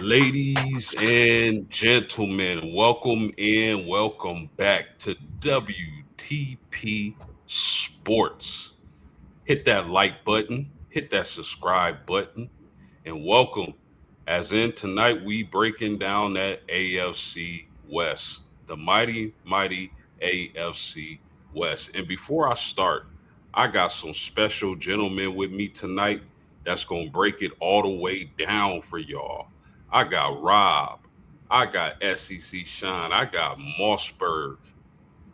Ladies and gentlemen, welcome in, welcome back to WTP Sports. Hit that like button, hit that subscribe button, and welcome. As in tonight, we breaking down that AFC West, the mighty AFC West. And before I start, I got some special gentlemen with me tonight that's gonna break it all the way down for y'all. I got Rob, I got SEC Sean, I got Mossberg.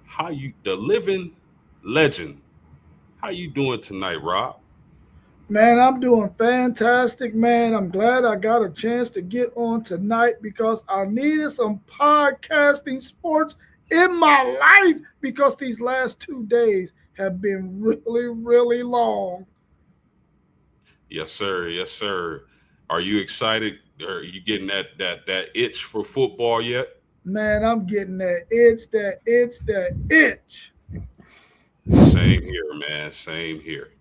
How you, the living legend? How you doing tonight, Rob? Man, I'm doing fantastic, man. I'm glad I got a chance to get on tonight because I needed some podcasting sports in my life because these last 2 days have been really, really long. Yes, sir. Yes, sir. Are you excited? Are you getting that itch for football yet? Man, I'm getting that itch. Same here, man. Same here.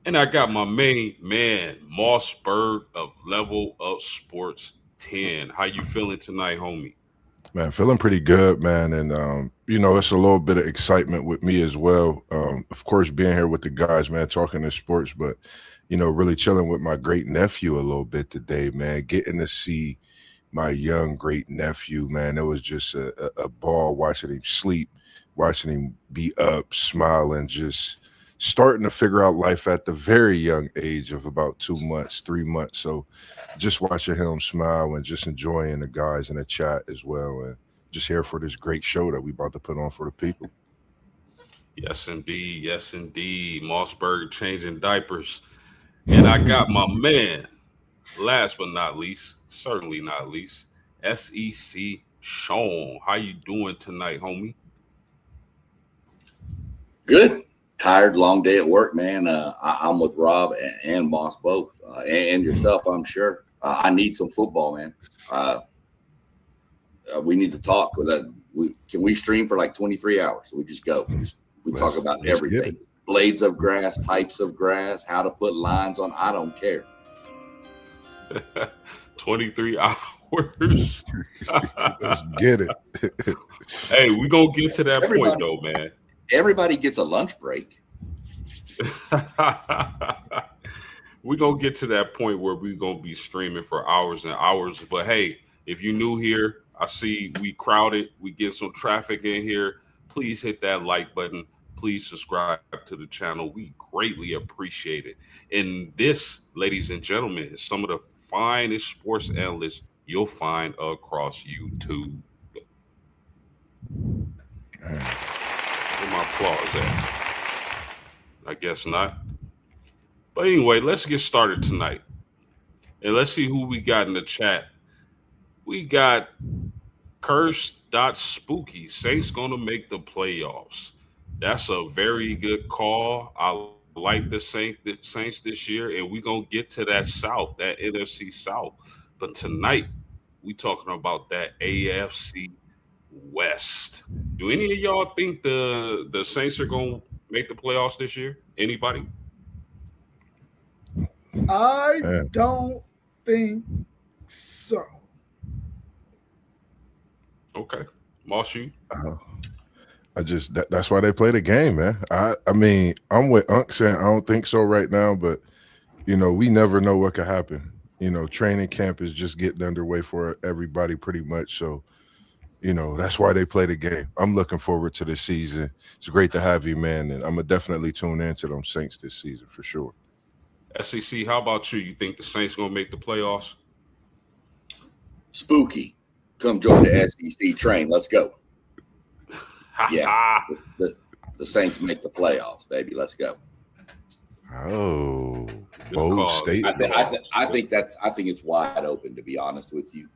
And I got my main man, Mossberg of Level Up Sports 10. How you feeling tonight, homie? Man, feeling pretty good, man. And, it's a little bit of excitement with me as well. Of course, being here with the guys, man, talking to sports, but, really chilling with my great nephew a little bit today, man. Getting to see my young great nephew, man. It was just a ball watching him sleep, watching him be up, smiling, just starting to figure out life at the very young age of about 2 months, 3 months. So just watching him smile and just enjoying the guys in the chat as well. And just here for this great show that we about to put on for the people. Yes, indeed. Yes, indeed. Mossberg changing diapers. And I got my man, last but not least, certainly not least, SEC Sean. How you doing tonight, homie? Good. Tired, long day at work, man. I'm with Rob and Moss both, and yourself, I'm sure. I need some football, man. We need to talk. Can we stream for like 23 hours? We just go. We talk about everything. Blades of grass, types of grass, how to put lines on. I don't care. 23 hours. Let's get it. Hey, we gonna get to that point though, man. Everybody gets a lunch break. We're gonna get to that point where we're gonna be streaming for hours and hours. But hey, if you're new here, I see we crowded, we get some traffic in here. Please hit that like button. Please subscribe to the channel. We greatly appreciate it. And this, ladies and gentlemen, is some of the finest sports analysts you'll find across YouTube. Where my applause at? I guess not. But anyway, let's get started tonight. And let's see who we got in the chat. We got Curse.Spooky. Saints gonna make the playoffs. That's a very good call. I like the Saints this year, and we're gonna get to that South, that NFC South. But tonight, we talking about that AFC West. Do any of y'all think the Saints are gonna make the playoffs this year? Anybody? I don't think so. Okay. Moss, you? That's why they play the game, man. I mean, I'm with Unc saying I don't think so right now, but we never know what could happen. Training camp is just getting underway for everybody pretty much. So, that's why they play the game. I'm looking forward to this season. It's great to have you, man, and I'm gonna definitely tune into them Saints this season for sure. SEC, how about you? You think the Saints gonna make the playoffs? Spooky, come join the SEC train. Let's go. Yeah, the Saints make the playoffs, baby. Let's go. Oh, bold statement. I think it's wide open, to be honest with you,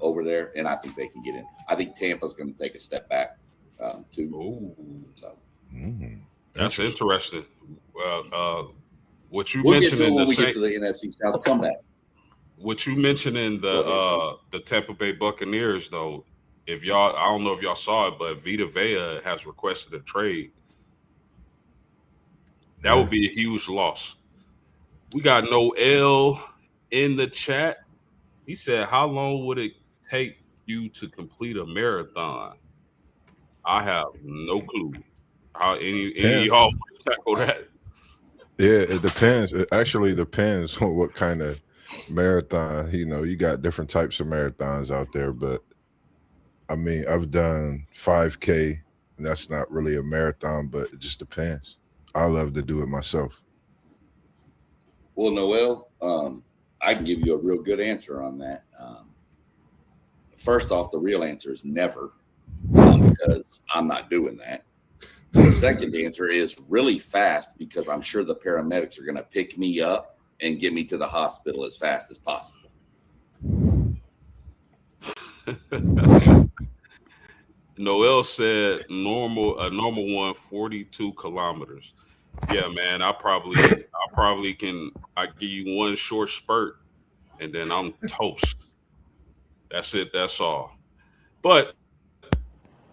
over there, and I think they can get in. I think Tampa's going to take a step back too. So that's interesting. What you we'll mentioned get to in when the we get to the NFC South comeback. What you mentioned in the Tampa Bay Buccaneers, though, I don't know if y'all saw it, but Vita Vea has requested a trade. That would be a huge loss. We got Noel in the chat. He said, "How long would it take you to complete a marathon?" I have no clue how any of Depends. y'all would tackle that. Yeah, it depends. It actually depends on what kind of marathon. You got different types of marathons out there, but I mean, I've done 5K, and that's not really a marathon, but it just depends. I love to do it myself. Well, Noel, I can give you a real good answer on that. First off, the real answer is never, because I'm not doing that. The second answer is really fast, because I'm sure the paramedics are going to pick me up and get me to the hospital as fast as possible. Noel said a normal one, 42 kilometers. Yeah, man, I give you one short spurt and then I'm toast. That's it. That's all. But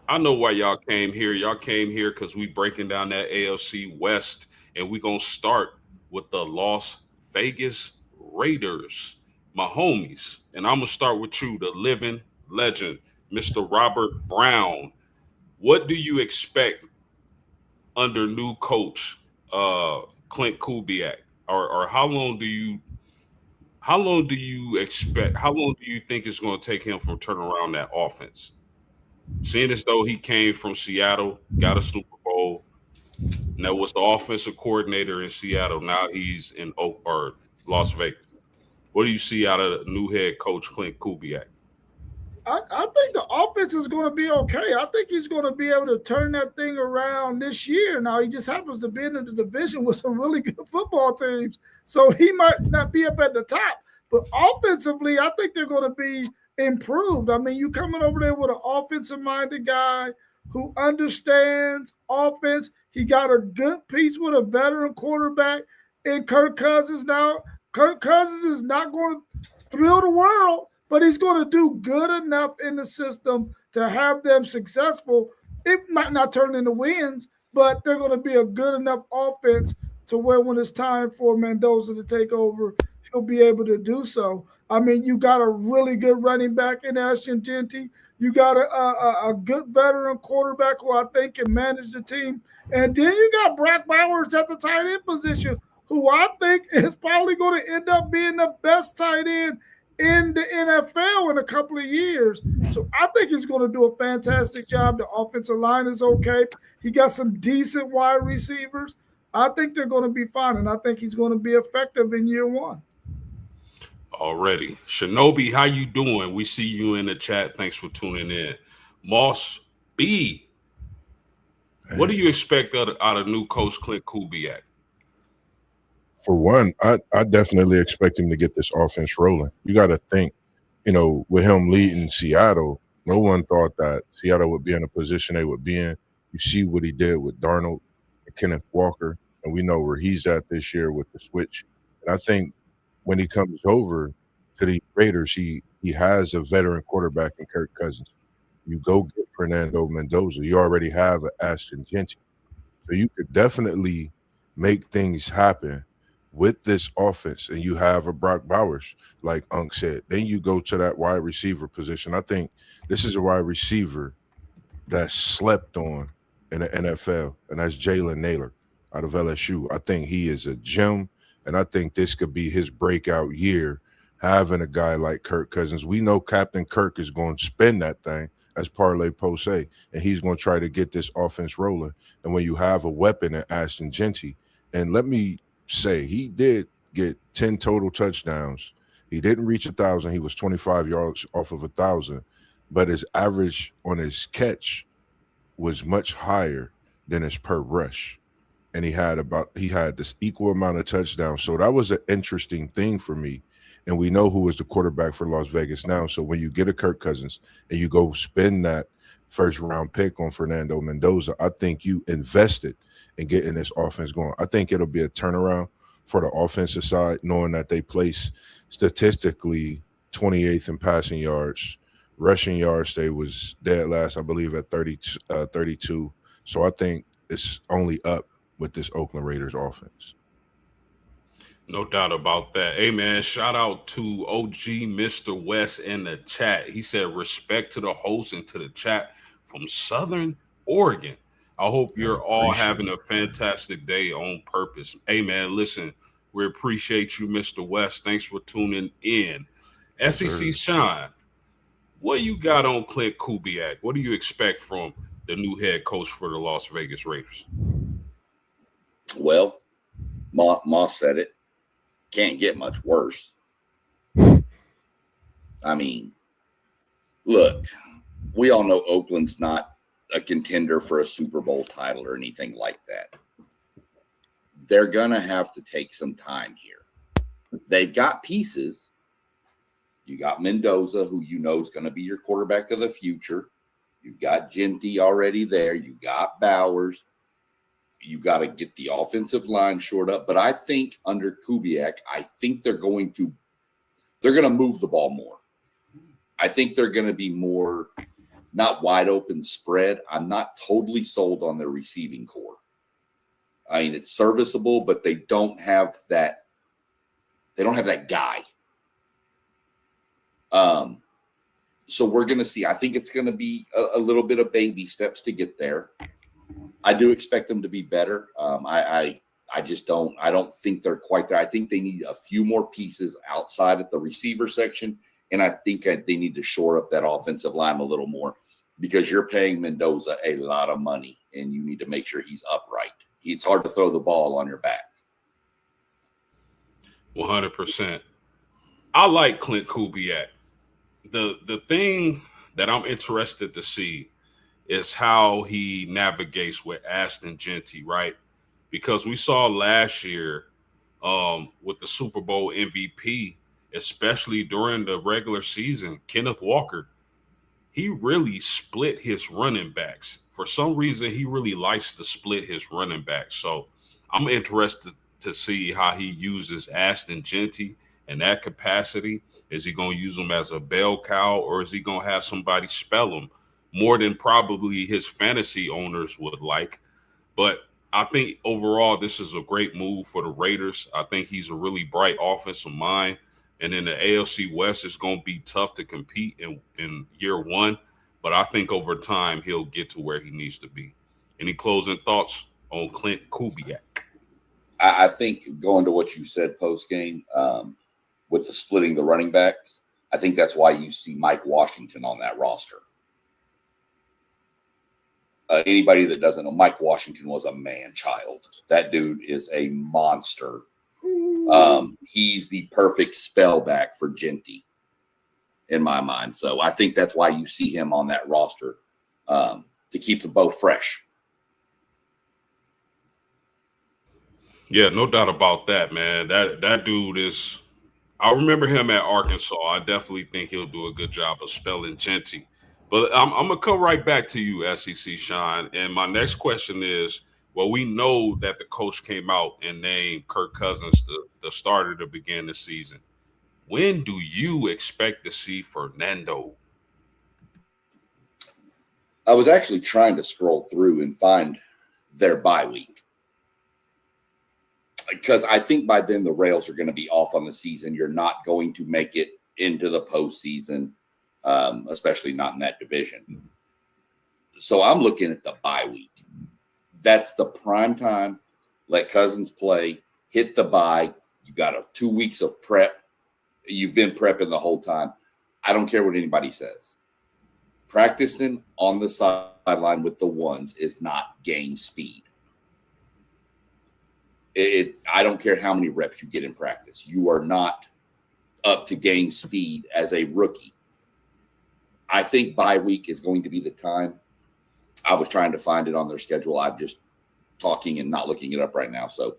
I know why y'all came here. Y'all came here because we breaking down that AFC West, and we gonna start with the Las Vegas Raiders, my homies. And I'm gonna start with you, the living legend, Mr. Robert Brown. What do you expect under new coach Clint Kubiak? Or how long do you expect? How long do you think it's going to take him from turning around that offense? Seeing as though he came from Seattle, got a Super Bowl, and that was the offensive coordinator in Seattle. Now he's in Las Vegas. What do you see out of the new head coach Clint Kubiak? I think the offense is going to be okay. I think he's going to be able to turn that thing around this year. Now, he just happens to be in the division with some really good football teams, so he might not be up at the top. But offensively, I think they're going to be improved. I mean, you coming over there with an offensive-minded guy who understands offense. He got a good piece with a veteran quarterback in Kirk Cousins. Now, Kirk Cousins is not going to thrill the world, but he's going to do good enough in the system to have them successful. It might not turn into wins, but they're going to be a good enough offense to where when it's time for Mendoza to take over, he'll be able to do so. I mean, you got a really good running back in Ashton Genty. You got a good veteran quarterback who I think can manage the team. And then you got Brock Bowers at the tight end position, who I think is probably going to end up being the best tight end in the NFL in a couple of years. So I think he's going to do a fantastic job. The offensive line is okay. He got some decent wide receivers. I think they're going to be fine, and I think he's going to be effective in year one. Already. Shinobi, how you doing? We see you in the chat. Thanks for tuning in. Moss B, what do you expect out of new coach Clint Kubiak? For one, I definitely expect him to get this offense rolling. You got to think, with him leading Seattle, no one thought that Seattle would be in a position they would be in. You see what he did with Darnold and Kenneth Walker, and we know where he's at this year with the switch. And I think when he comes over to the Raiders, he has a veteran quarterback in Kirk Cousins. You go get Fernando Mendoza. You already have an Ashton Genty. So you could definitely make things happen with this offense, and you have a Brock Bowers, like Unc said. Then you go to that wide receiver position. I think this is a wide receiver that's slept on in the NFL, and that's Jalen Naylor out of LSU. I think he is a gem, and I think this could be his breakout year, having a guy like Kirk Cousins. We know Captain Kirk is going to spin that thing as parlay post, and he's going to try to get this offense rolling. And when you have a weapon in Ashton Genty, and let me say, he did get 10 total touchdowns. He didn't reach 1,000. He was 25 yards off of 1,000, but his average on his catch was much higher than his per rush. And he had this equal amount of touchdowns. So that was an interesting thing for me. And we know who is the quarterback for Las Vegas now. So when you get a Kirk Cousins and you go spend that first round pick on Fernando Mendoza, I think you invested in getting this offense going. I think it'll be a turnaround for the offensive side, knowing that they place statistically 28th in passing yards. Rushing yards, they was dead last, I believe, at 32. So I think it's only up with this Oakland Raiders offense. No doubt about that. Hey, man, shout out to OG Mr. West in the chat. He said, respect to the host and to the chat from Southern Oregon. I hope I you're all appreciate having a fantastic day on purpose. Hey, man, listen, we appreciate you, Mr. West. Thanks for tuning in. Yes, SEC sir. Shine, what you got on Clint Kubiak? What do you expect from the new head coach for the Las Vegas Raiders? Well, Moss said it. Can't get much worse. I mean, look, we all know Oakland's not a contender for a Super Bowl title or anything like that. They're going to have to take some time here. They've got pieces. You got Mendoza, who you know is going to be your quarterback of the future. You've got Genty already there. You got Bowers. You got to get the offensive line shored up. But I think under Kubiak, I think they're going to move the ball more. I think they're going to be more not wide open spread. I'm not totally sold on their receiving core. I mean, it's serviceable, but they don't have that. They don't have that guy. So we're going to see. I think it's going to be a little bit of baby steps to get there. I do expect them to be better. I just don't. I don't think they're quite there. I think they need a few more pieces outside at the receiver section, and I think they need to shore up that offensive line a little more because you're paying Mendoza a lot of money, and you need to make sure he's upright. It's hard to throw the ball on your back. 100%. I like Clint Kubiak. The thing that I'm interested to see is how he navigates with Ashton Genty, right? Because we saw last year with the Super Bowl MVP, especially during the regular season, Kenneth Walker, he really split his running backs. For some reason, he really likes to split his running backs. So I'm interested to see how he uses Ashton Genty in that capacity. Is he going to use him as a bell cow, or is he going to have somebody spell him more than probably his fantasy owners would like? But I think overall, this is a great move for the Raiders. I think he's a really bright offensive mind. And in the AFC West, it's going to be tough to compete in year one. But I think over time, he'll get to where he needs to be. Any closing thoughts on Clint Kubiak? I think going to what you said post-game with the splitting the running backs, I think that's why you see Mike Washington on that roster. Anybody that doesn't know, Mike Washington was a man-child. That dude is a monster. He's the perfect spellback for Genty in my mind. So I think that's why you see him on that roster to keep the bow fresh. Yeah, no doubt about that, man. That dude is – I remember him at Arkansas. I definitely think he'll do a good job of spelling Genty. But I'm going to come right back to you, SEC Shine. And my next question is, well, we know that the coach came out and named Kirk Cousins the starter to begin the season. When do you expect to see Fernando? I was actually trying to scroll through and find their bye week. Because I think by then the Rails are going to be off on the season. You're not going to make it into the postseason, especially not in that division. So I'm looking at the bye week. That's the prime time. Let Cousins play, hit the bye. You got 2 weeks of prep. You've been prepping the whole time. I don't care what anybody says. Practicing on the sideline with the ones is not game speed. I don't care how many reps you get in practice. You are not up to game speed as a rookie. I think bye week is going to be the time. I was trying to find it on their schedule. I'm just talking and not looking it up right now. So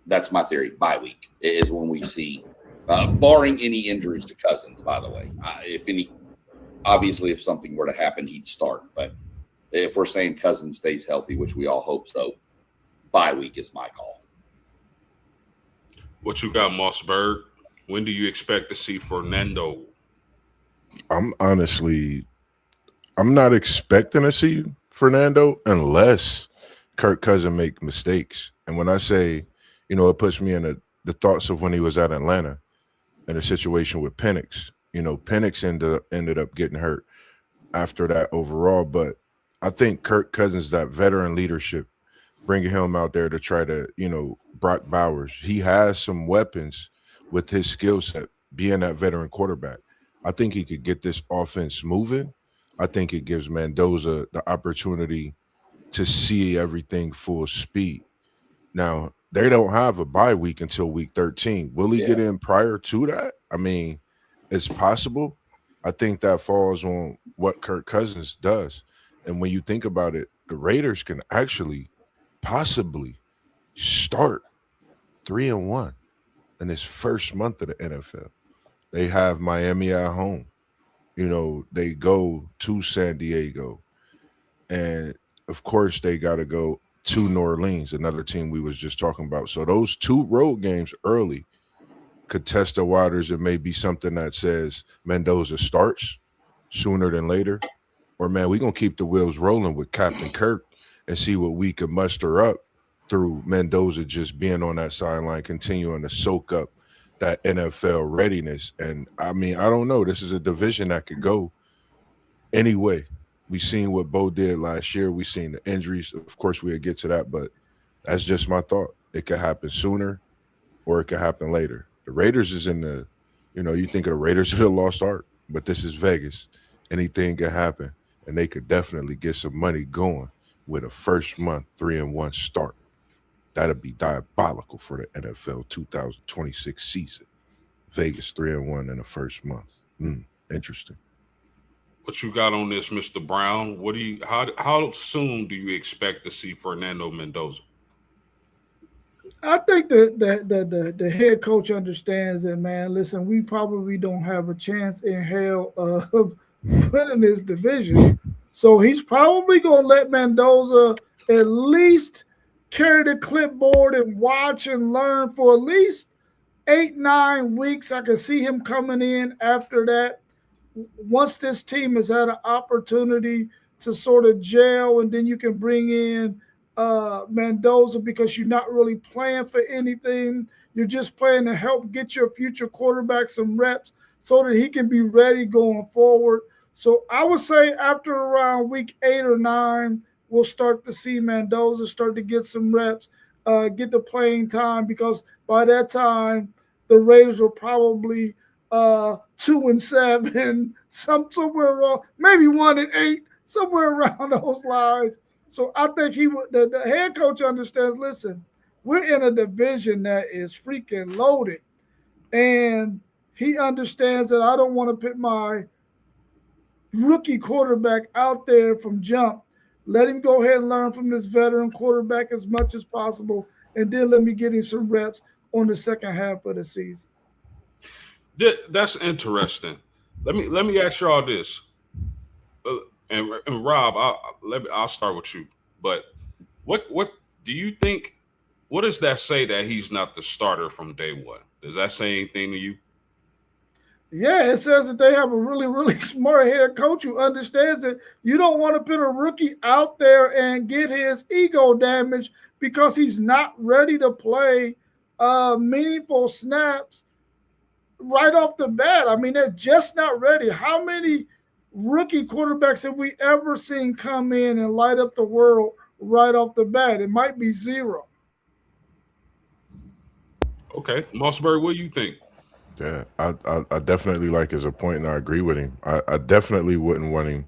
that's my theory. Bye week is when we see, barring any injuries to Cousins, by the way. Obviously, if something were to happen, he'd start. But if we're saying Cousins stays healthy, which we all hope so, bye week is my call. What you got, Mossberg? When do you expect to see Fernando? I'm not expecting to see Fernando unless Kirk Cousins make mistakes. And when I say, it puts me in the thoughts of when he was at Atlanta and the situation with Penix. Penix ended up getting hurt after that overall, but I think Kirk Cousins, that veteran leadership, bringing him out there to try to, Brock Bowers, he has some weapons with his skill set, being that veteran quarterback. I think he could get this offense moving. I think it gives Mendoza the opportunity to see everything full speed. Now, they don't have a bye week until week 13. Will he get in prior to that? I mean, it's possible. I think that falls on what Kirk Cousins does. And when you think about it, the Raiders can actually possibly start 3-1 in this first month of the NFL. They have Miami at home. They go to San Diego. And of course, they got to go to New Orleans, another team we was just talking about. So those 2 road games early could test the waters. It may be something that says Mendoza starts sooner than later. Or, man, we're going to keep the wheels rolling with Captain Kirk and see what we can muster up through Mendoza just being on that sideline, continuing to soak up that NFL readiness. And, I mean, I don't know. This is a division that could go any way. We seen what Bo did last year. We seen the injuries. Of course, we'll get to that, but that's just my thought. It could happen sooner or it could happen later. The Raiders is in the, you think of the Raiders as a lost art, but this is Vegas. Anything can happen, and they could definitely get some money going with a first month 3-1 start. That'd be diabolical for the NFL 2026 season. Vegas 3-1 in the first month. Interesting. What you got on this, Mr. Brown? How soon do you expect to see Fernando Mendoza? I think the head coach understands that, man. Listen, we probably don't have a chance in hell of winning this division. So he's probably going to let Mendoza at least carry the clipboard and watch and learn for at least 8-9 weeks. I can see him coming in after that. Once this team has had an opportunity to sort of gel, and then you can bring in Mendoza, because you're not really playing for anything. You're just playing to help get your future quarterback some reps so that he can be ready going forward. So I would say after around week 8 or 9, we'll start to see Mendoza start to get some reps, get the playing time, because by that time, the Raiders will probably 2-7, somewhere around, maybe 1-8, somewhere around those lines. So I think the head coach understands, listen, we're in a division that is freaking loaded. And he understands that I don't want to put my rookie quarterback out there from jump. Let him go ahead and learn from this veteran quarterback as much as possible, and then let me get him some reps on the second half of the season. That's interesting. Let me ask you all this, and Rob, I'll start with you. But what do you think? What does that say that he's not the starter from day one? Does that say anything to you? Yeah, it says that they have a really, really smart head coach who understands that you don't want to put a rookie out there and get his ego damaged because he's not ready to play meaningful snaps right off the bat. I mean, they're just not ready. How many rookie quarterbacks have we ever seen come in and light up the world right off the bat? It might be 0. Okay, Mossberg, what do you think? Yeah, I definitely like his point, and I agree with him. I definitely wouldn't want him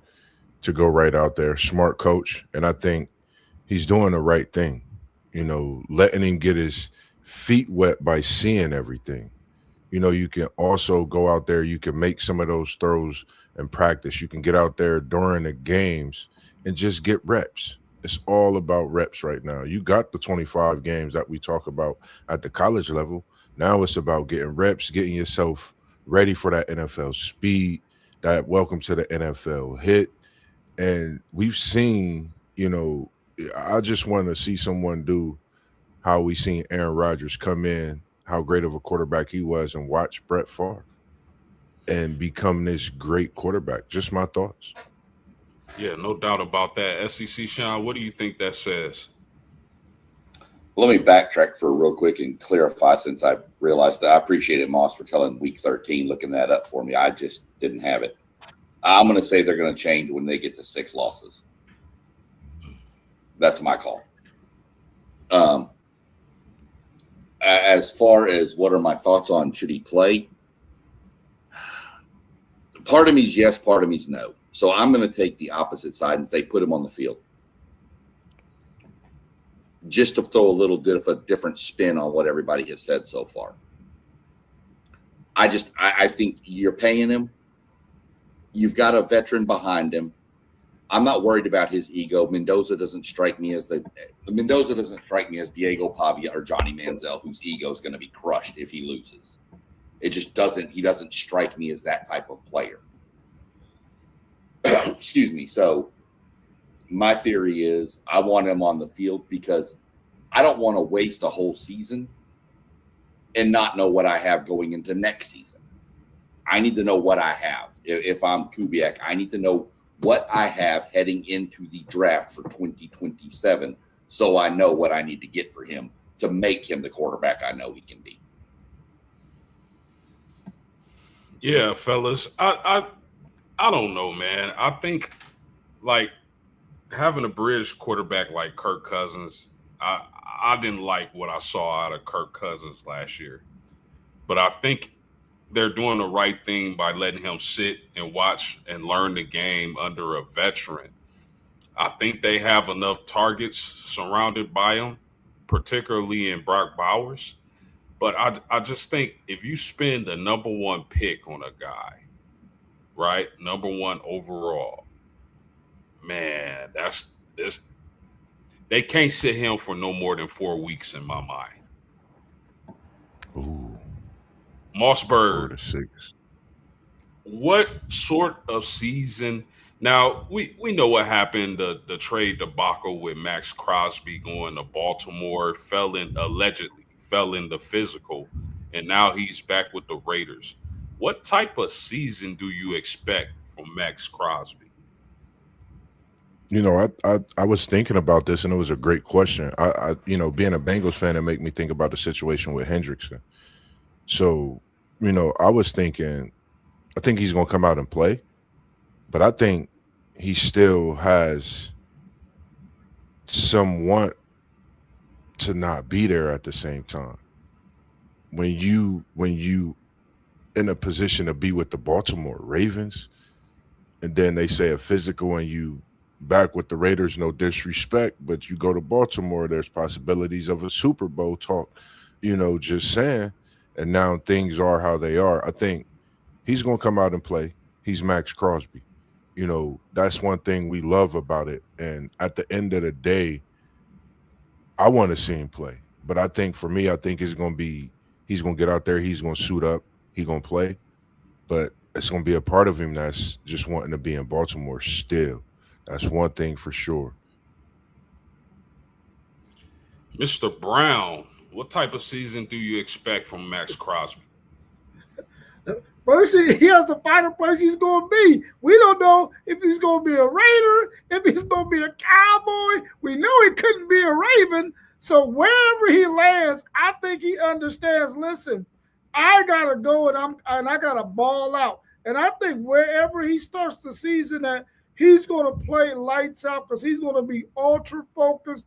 to go right out there. Smart coach, and I think he's doing the right thing. Letting him get his feet wet by seeing everything. You can also go out there. You can make some of those throws in practice. You can get out there during the games and just get reps. It's all about reps right now. You got the 25 games that we talk about at the college level. Now it's about getting reps, getting yourself ready for that NFL speed, that welcome to the NFL hit. And we've seen, I just want to see someone do how we seen Aaron Rodgers come in, how great of a quarterback he was, and watch Brett Favre and become this great quarterback. Just my thoughts. Yeah, no doubt about that. SEC Sean, what do you think that says? Let me backtrack for real quick and clarify, since I realized that I appreciated Moss for telling week 13, looking that up for me. I just didn't have it. I'm going to say they're going to change when they get to 6 losses. That's my call. As far as what are my thoughts on should he play, part of me is yes, part of me is no. So I'm going to take the opposite side and say put him on the field, just to throw a little bit of a different spin on what everybody has said so far. I think you're paying him. You've got a veteran behind him. I'm not worried about his ego. Mendoza doesn't strike me as Diego Pavia or Johnny Manziel, whose ego is going to be crushed if he loses. It just doesn't. He doesn't strike me as that type of player. Excuse me. So my theory is I want him on the field because I don't want to waste a whole season and not know what I have going into next season. I need to know what I have. If I'm Kubiak, I need to know what I have heading into the draft for 2027 so I know what I need to get for him to make him the quarterback I know he can be. Yeah, fellas. I don't know, man. I think like having a bridge quarterback like Kirk Cousins, I didn't like what I saw out of Kirk Cousins last year. But I think they're doing the right thing by letting him sit and watch and learn the game under a veteran. I think they have enough targets surrounded by him, particularly in Brock Bowers. But I just think if you spend the number 1 pick on a guy, right, number 1 overall, man, that's this. They can't sit him for no more than 4 weeks in my mind. Ooh. Mossberg, 4 to 6. what sort of season? Now, we know what happened, the trade debacle with Max Crosby going to Baltimore, allegedly fell in the physical, and now he's back with the Raiders. What type of season do you expect from Max Crosby? You know, I was thinking about this, and it was a great question. I being a Bengals fan, it made me think about the situation with Hendrickson. So, I was thinking, I think he's going to come out and play, but I think he still has some want to not be there at the same time. When you in a position to be with the Baltimore Ravens, and then they say a physical and you back with the Raiders, no disrespect, but you go to Baltimore, there's possibilities of a Super Bowl talk, just saying. And now things are how they are. I think he's going to come out and play. He's Max Crosby. That's one thing we love about it. And at the end of the day, I want to see him play. But I think for me, he's going to get out there. He's going to suit up. He's going to play. But it's going to be a part of him that's just wanting to be in Baltimore still. That's one thing for sure. Mr. Brown, what type of season do you expect from Max Crosby? First, he has to find a place he's going to be. We don't know if he's going to be a Raider, if he's going to be a Cowboy. We know he couldn't be a Raven. So wherever he lands, I think he understands, listen, I got to go and I got to ball out. And I think wherever he starts the season at, he's going to play lights out because he's going to be ultra focused,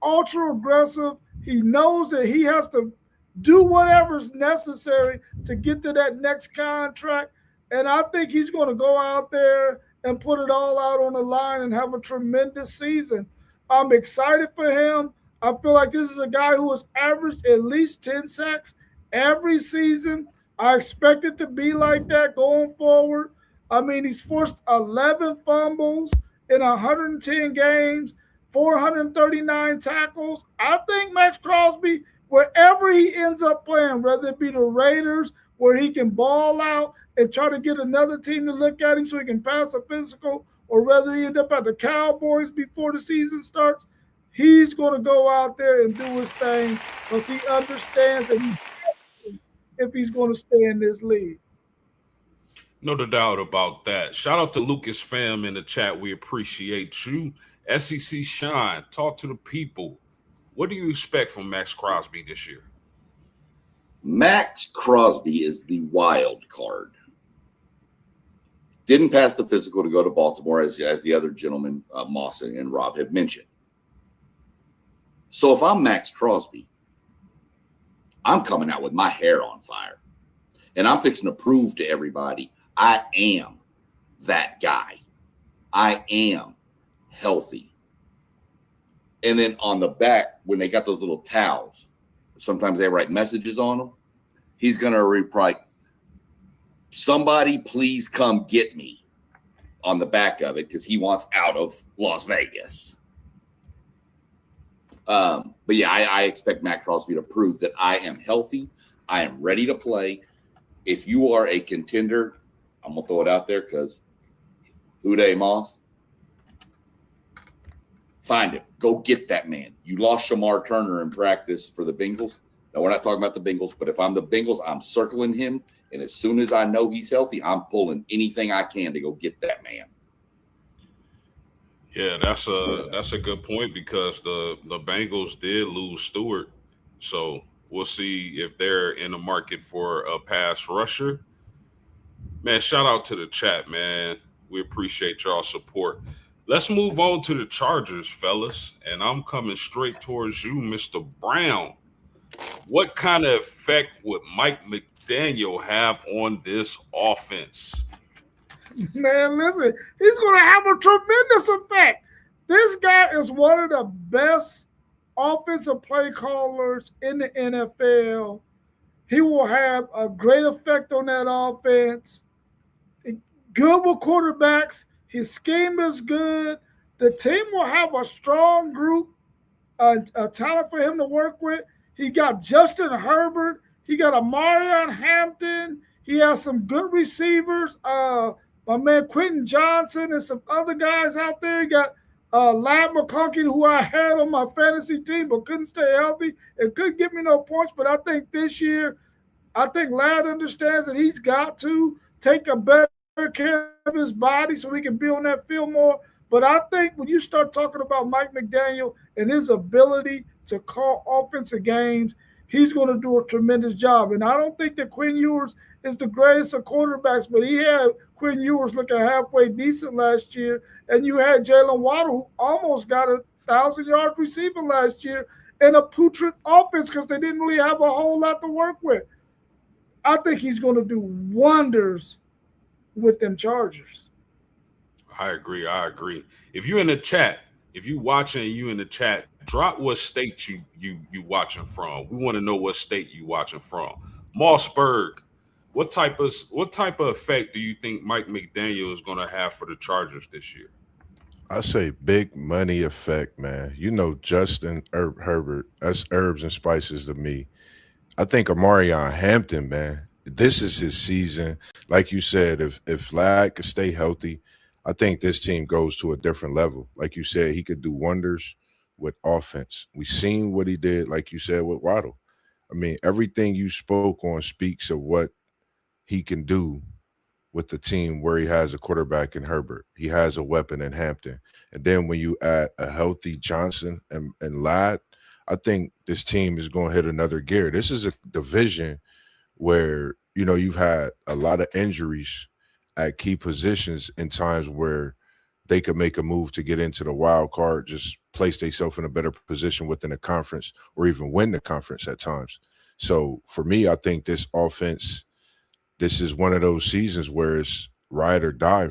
ultra aggressive. He knows that he has to do whatever's necessary to get to that next contract. And I think he's going to go out there and put it all out on the line and have a tremendous season. I'm excited for him. I feel like this is a guy who has averaged at least 10 sacks every season. I expect it to be like that going forward. I mean, he's forced 11 fumbles in 110 games, 439 tackles. I think Max Crosby, wherever he ends up playing, whether it be the Raiders, where he can ball out and try to get another team to look at him so he can pass a physical, or whether he end up at the Cowboys before the season starts, he's going to go out there and do his thing because he understands that if he's going to stay in this league. No doubt about that. Shout out to Lucas Fam in the chat. We appreciate you. SEC Shine, talk to the people. What do you expect from Max Crosby this year? Max Crosby is the wild card. Didn't pass the physical to go to Baltimore, as the other gentlemen, Moss and Rob, have mentioned. So if I'm Max Crosby, I'm coming out with my hair on fire. And I'm fixing to prove to everybody I am that guy. I am healthy. And then on the back, when they got those little towels, sometimes they write messages on them. He's going to reply, somebody please come get me, on the back of it, because he wants out of Las Vegas. But yeah, I expect Matt Crosby to prove that I am healthy. I am ready to play. If you are a contender, I'm going to throw it out there because Uday Moss, find him. Go get that man. You lost Shamar Turner in practice for the Bengals. Now, we're not talking about the Bengals, but if I'm the Bengals, I'm circling him. And as soon as I know he's healthy, I'm pulling anything I can to go get that man. Yeah, that's a good point because the Bengals did lose Stewart. So we'll see if they're in the market for a pass rusher. Man, shout out to the chat, man. We appreciate y'all support. Let's move on to the Chargers, fellas. And I'm coming straight towards you, Mr. Brown. What kind of effect would Mike McDaniel have on this offense? Man, listen, he's going to have a tremendous effect. This guy is one of the best offensive play callers in the NFL. He will have a great effect on that offense. Good with quarterbacks. His scheme is good. The team will have a strong group, a talent for him to work with. He got Justin Herbert. He got a Marion Hampton. He has some good receivers. My man Quentin Johnson and some other guys out there. He got Ladd McConkey, who I had on my fantasy team but couldn't stay healthy and couldn't get me no points. But I think this year, Ladd understands that he's got to take a better care of his body so he can be on that field more. But I think when you start talking about Mike McDaniel and his ability to call offensive games, he's going to do a tremendous job. And I don't think that Quinn Ewers is the greatest of quarterbacks, but he had Quinn Ewers looking halfway decent last year. And you had Jalen Waddle, who almost got 1,000-yard receiver last year in a putrid offense because they didn't really have a whole lot to work with. I think he's going to do wonders with them Chargers. I agree. If you're in the chat, if you watching and you in the chat, drop what state you watching from. We want to know what state you watching from. Mossberg, what type of effect do you think Mike McDaniel is going to have for the Chargers this year? I say big money effect, man. You know, Justin Herbert, that's herbs and spices to me. I think Amarion Hampton, man, this is his season. Like you said, if Ladd could stay healthy, I think this team goes to a different level. Like you said, he could do wonders with offense. We've seen what he did, like you said, with Waddle. I mean, everything you spoke on speaks of what he can do with the team where he has a quarterback in Herbert. He has a weapon in Hampton. And then when you add a healthy Johnson and Ladd, I think this team is going to hit another gear. This is a division where, you know, you've had a lot of injuries at key positions in times where they could make a move to get into the wild card, just place themselves in a better position within the conference or even win the conference at times. So for me, I think this offense, this is one of those seasons where it's ride or die,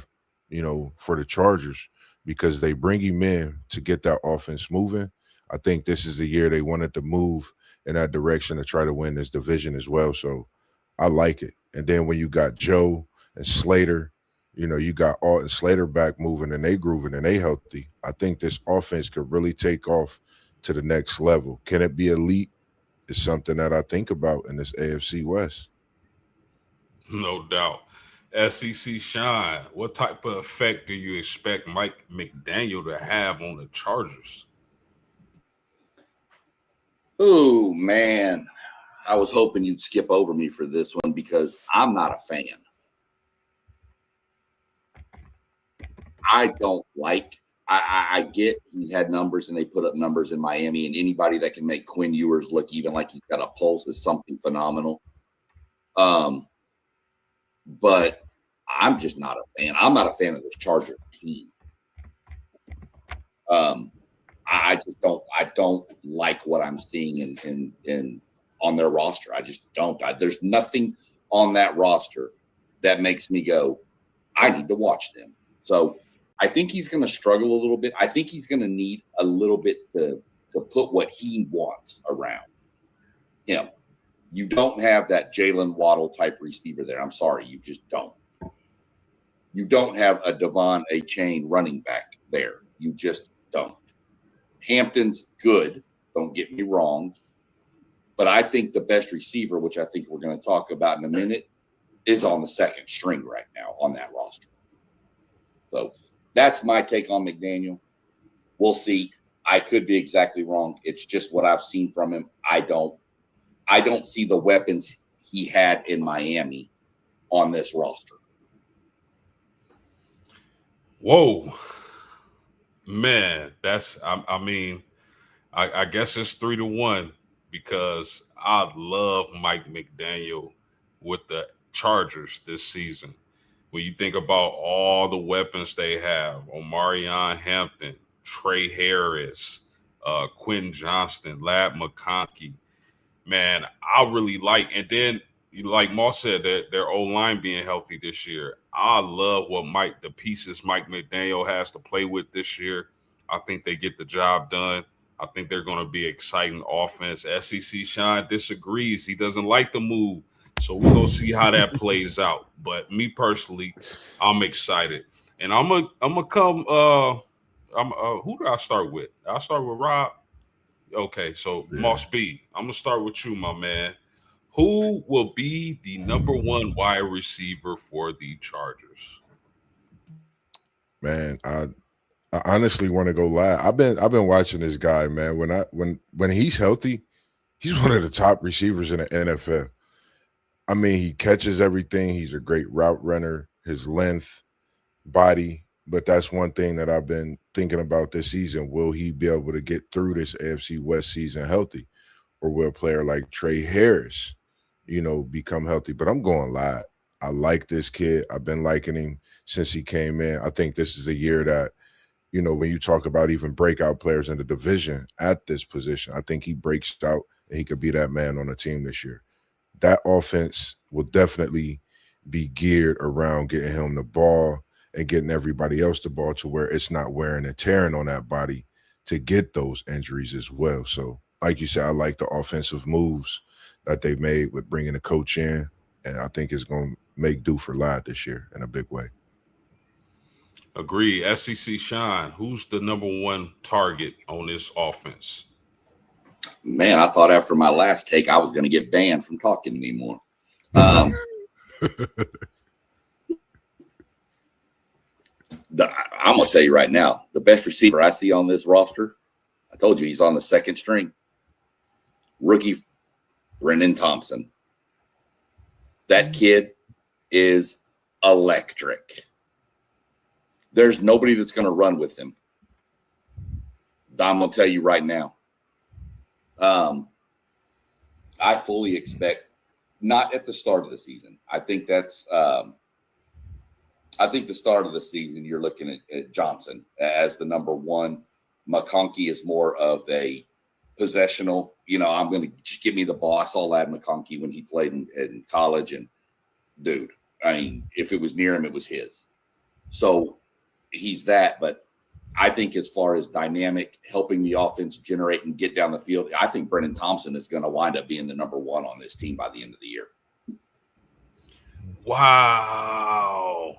you know, for the Chargers because they bring him in to get that offense moving. I think this is the year they wanted to move in that direction to try to win this division as well. So I like it. And then when you got Joe and Slater, you know, you got Alton Slater back moving and they grooving and they healthy. I think this offense could really take off to the next level. Can it be elite? Is something that I think about in this AFC West. No doubt. SEC Shine, what type of effect do you expect Mike McDaniel to have on the Chargers? Oh, man. I was hoping you'd skip over me for this one because I'm not a fan. I don't like I get he had numbers and they put up numbers in Miami, and anybody that can make Quinn Ewers look even like he's got a pulse is something phenomenal. But I'm just not a fan. I'm not a fan of the Chargers team. I just don't. I don't like what I'm seeing in on their roster. I just don't. There's nothing on that roster that makes me go, I need to watch them. So I think he's going to struggle a little bit. I think he's going to need a little bit to put what he wants around him. You don't have that Jalen Waddle type receiver there. I'm sorry, you just don't. You don't have a Devon A-Chain running back there. You just don't. Hampton's good, don't get me wrong. But I think the best receiver, which I think we're going to talk about in a minute, is on the second string right now on that roster. So that's my take on McDaniel. We'll see. I could be exactly wrong. It's just what I've seen from him. I don't see the weapons he had in Miami on this roster. Whoa. Man, that's I mean, I guess it's 3-1 because I love Mike McDaniel with the Chargers this season. When you think about all the weapons they have, Omarion Hampton, Trey Harris, Quentin Johnston, Lab McConkey, man, I really like. And then, like Moss said, that their O-line being healthy this year. I love what the pieces Mike McDaniel has to play with this year. I think they get the job done. I think they're going to be exciting offense. SEC Shine disagrees. He doesn't like the move. So we're going to see how that plays out. But me personally, I'm excited. And I'm gonna come who do I start with? I'll start with Rob. Okay, so yeah. Moss B, I'm gonna start with you, my man. Who will be the number one wide receiver for the Chargers? Man, I honestly want to go live. I've been watching this guy, man. When he's healthy, he's one of the top receivers in the NFL. I mean, he catches everything. He's a great route runner. His length, body. But that's one thing that I've been thinking about this season. Will he be able to get through this AFC West season healthy? Or will a player like Trey Harris, become healthy? But I'm going live. I like this kid. I've been liking him since he came in. I think this is a year that, when you talk about even breakout players in the division at this position, I think he breaks out and he could be that man on the team this year. That offense will definitely be geared around getting him the ball and getting everybody else the ball to where it's not wearing and tearing on that body to get those injuries as well. So, like you said, I like the offensive moves that they made with bringing a coach in, and I think it's going to make do for live this year in a big way. Agree. SEC Shine, who's the number one target on this offense? Man, I thought after my last take I was going to get banned from talking anymore. I'm going to tell you right now, the best receiver I see on this roster, I told you he's on the second string. Rookie Brennan Thompson. That kid is electric. There's nobody that's going to run with him. I'm going to tell you right now. I fully expect, not at the start of the season. I think that's I think the start of the season, you're looking at Johnson as the number one. McConkey is more of a possessional. I'm going to just give me the ball. I saw Lad McConkey when he played in college, and dude, I mean, if it was near him, it was his. So he's that. But I think as far as dynamic, helping the offense generate and get down the field, I think Brennan Thompson is going to wind up being the number one on this team by the end of the year. Wow.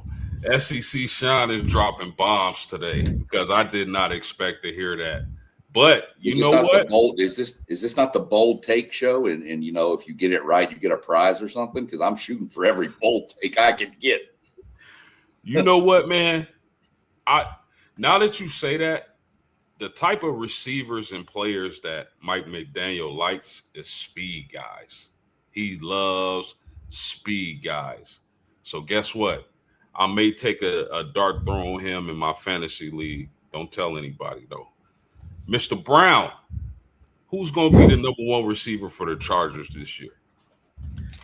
SEC Sean is dropping bombs today because I did not expect to hear that. But you know what? Is this not the bold take show? And if you get it right, you get a prize or something? Because I'm shooting for every bold take I can get. You know what, man? Now that you say that, the type of receivers and players that Mike McDaniel likes is speed guys. He loves speed guys. So guess what? I may take a dart throw on him in my fantasy league Don't tell anybody, though. Mr. Brown, who's going to be the number one receiver for the Chargers this year?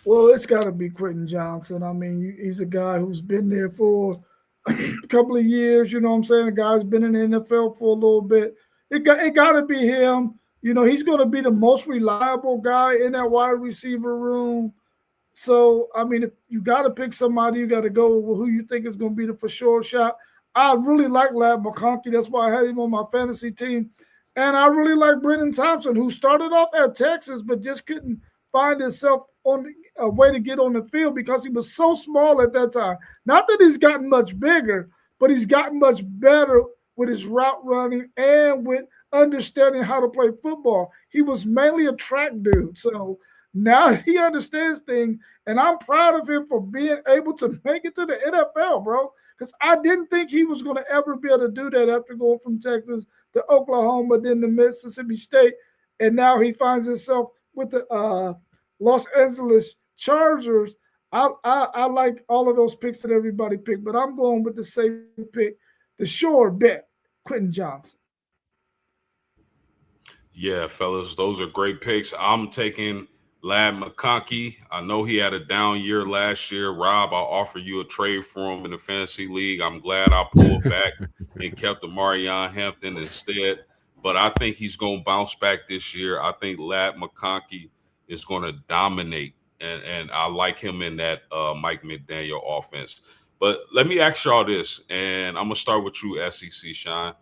Well, it's got to be Quentin Johnson. I mean, he's a guy who's been there for a couple of years. You know what I'm saying? A guy's been in the NFL for a little bit. It got to be him. You know, he's going to be the most reliable guy in that wide receiver room. So, I mean, if you got to pick somebody, you got to go with who you think is going to be the for sure shot. I really like Lab McConkey. That's why I had him on my fantasy team. And I really like Brennan Thompson, who started off at Texas but just couldn't find himself on a way to get on the field because he was so small at that time. Not that he's gotten much bigger, but he's gotten much better with his route running and with understanding how to play football. He was mainly a track dude. So now he understands things, and I'm proud of him for being able to make it to the NFL, bro, because I didn't think he was going to ever be able to do that after going from Texas to Oklahoma, then to Mississippi State, and now he finds himself with the Los Angeles Chargers. I like all of those picks that everybody picked, but I'm going with the safe pick, the sure bet, Quentin Johnson. Yeah, fellas, those are great picks. I'm taking Lad McConkey. I know he had a down year last year. Rob, I'll offer you a trade for him in the fantasy league. I'm glad I pulled back and kept Amarion Hampton instead. But I think he's going to bounce back this year. I think Lad McConkey is going to dominate, and I like him in that Mike McDaniel offense. But let me ask y'all this, and I'm going to start with you, SEC Shine.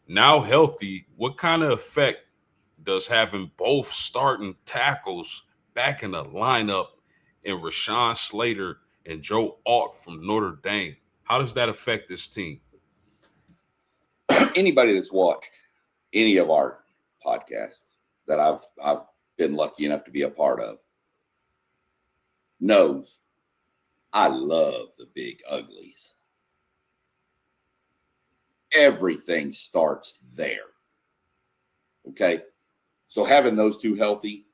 Now healthy, what kind of effect does having both starting tackles back in the lineup in Rashawn Slater and Joe Alt from Notre Dame, how does that affect this team? Anybody that's watched any of our podcasts that I've been lucky enough to be a part of knows I love the big uglies. Everything starts there. Okay. So having those two healthy,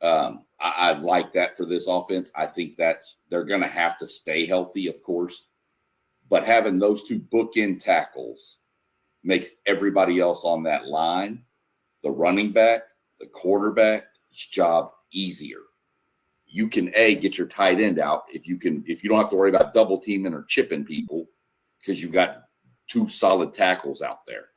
I like that for this offense. I think they're going to have to stay healthy, of course, but having those two bookend tackles makes everybody else on that line, the running back, the quarterback's job easier. You can get your tight end out if you don't have to worry about double teaming or chipping people because you've got two solid tackles out there.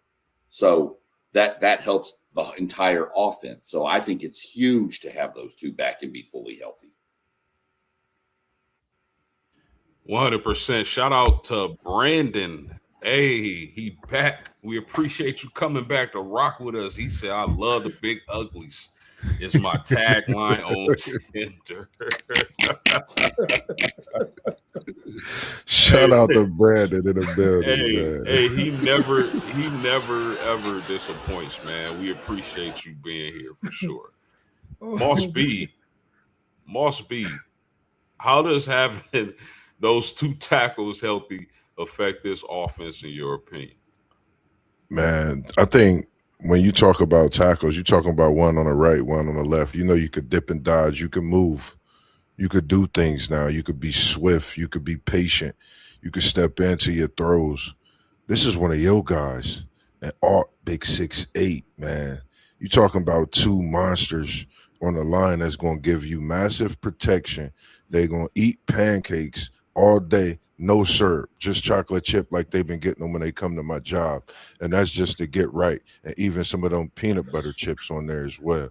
So that helps the entire offense. So I think it's huge to have those two back and be fully healthy. 100%. Shout out to Brandon. Hey, he back. We appreciate you coming back to rock with us. He said, I love the big uglies. It's my tagline on Tinder. Shout out to Brandon in the building. Hey, he never ever disappoints, man. We appreciate you being here for sure. Moss B, how does having those two tackles healthy affect this offense in your opinion? Man, I think when you talk about tackles, you're talking about one on the right, one on the left. You know, you could dip and dodge, you could move, you could do things now. You could be swift, you could be patient, you could step into your throws. This is one of your guys, and Art, big 6'8", man. You're talking about two monsters on the line that's going to give you massive protection. They're going to eat pancakes all day. No syrup, just chocolate chip like they've been getting them when they come to my job. And that's just to get right. And even some of them peanut butter chips on there as well.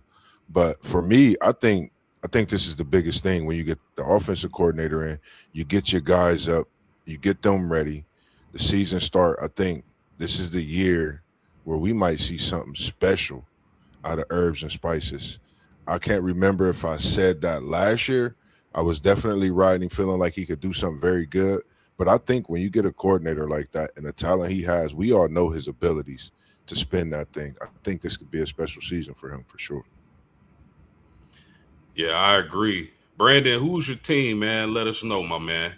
But for me, I think this is the biggest thing. When you get the offensive coordinator in, you get your guys up, you get them ready. The season start, I think this is the year where we might see something special out of herbs and spices. I can't remember if I said that last year. I was definitely riding, feeling like he could do something very good. But I think when you get a coordinator like that and the talent he has, we all know his abilities to spin that thing. I think this could be a special season for him for sure. Yeah, I agree. Brandon, who's your team, man? Let us know, my man.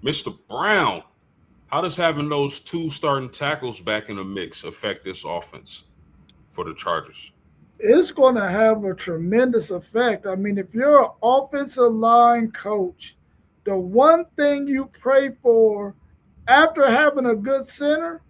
Mr. Brown, how does having those two starting tackles back in the mix affect this offense for the Chargers? It's going to have a tremendous effect. I mean, if you're an offensive line coach, the one thing you pray for after having a good center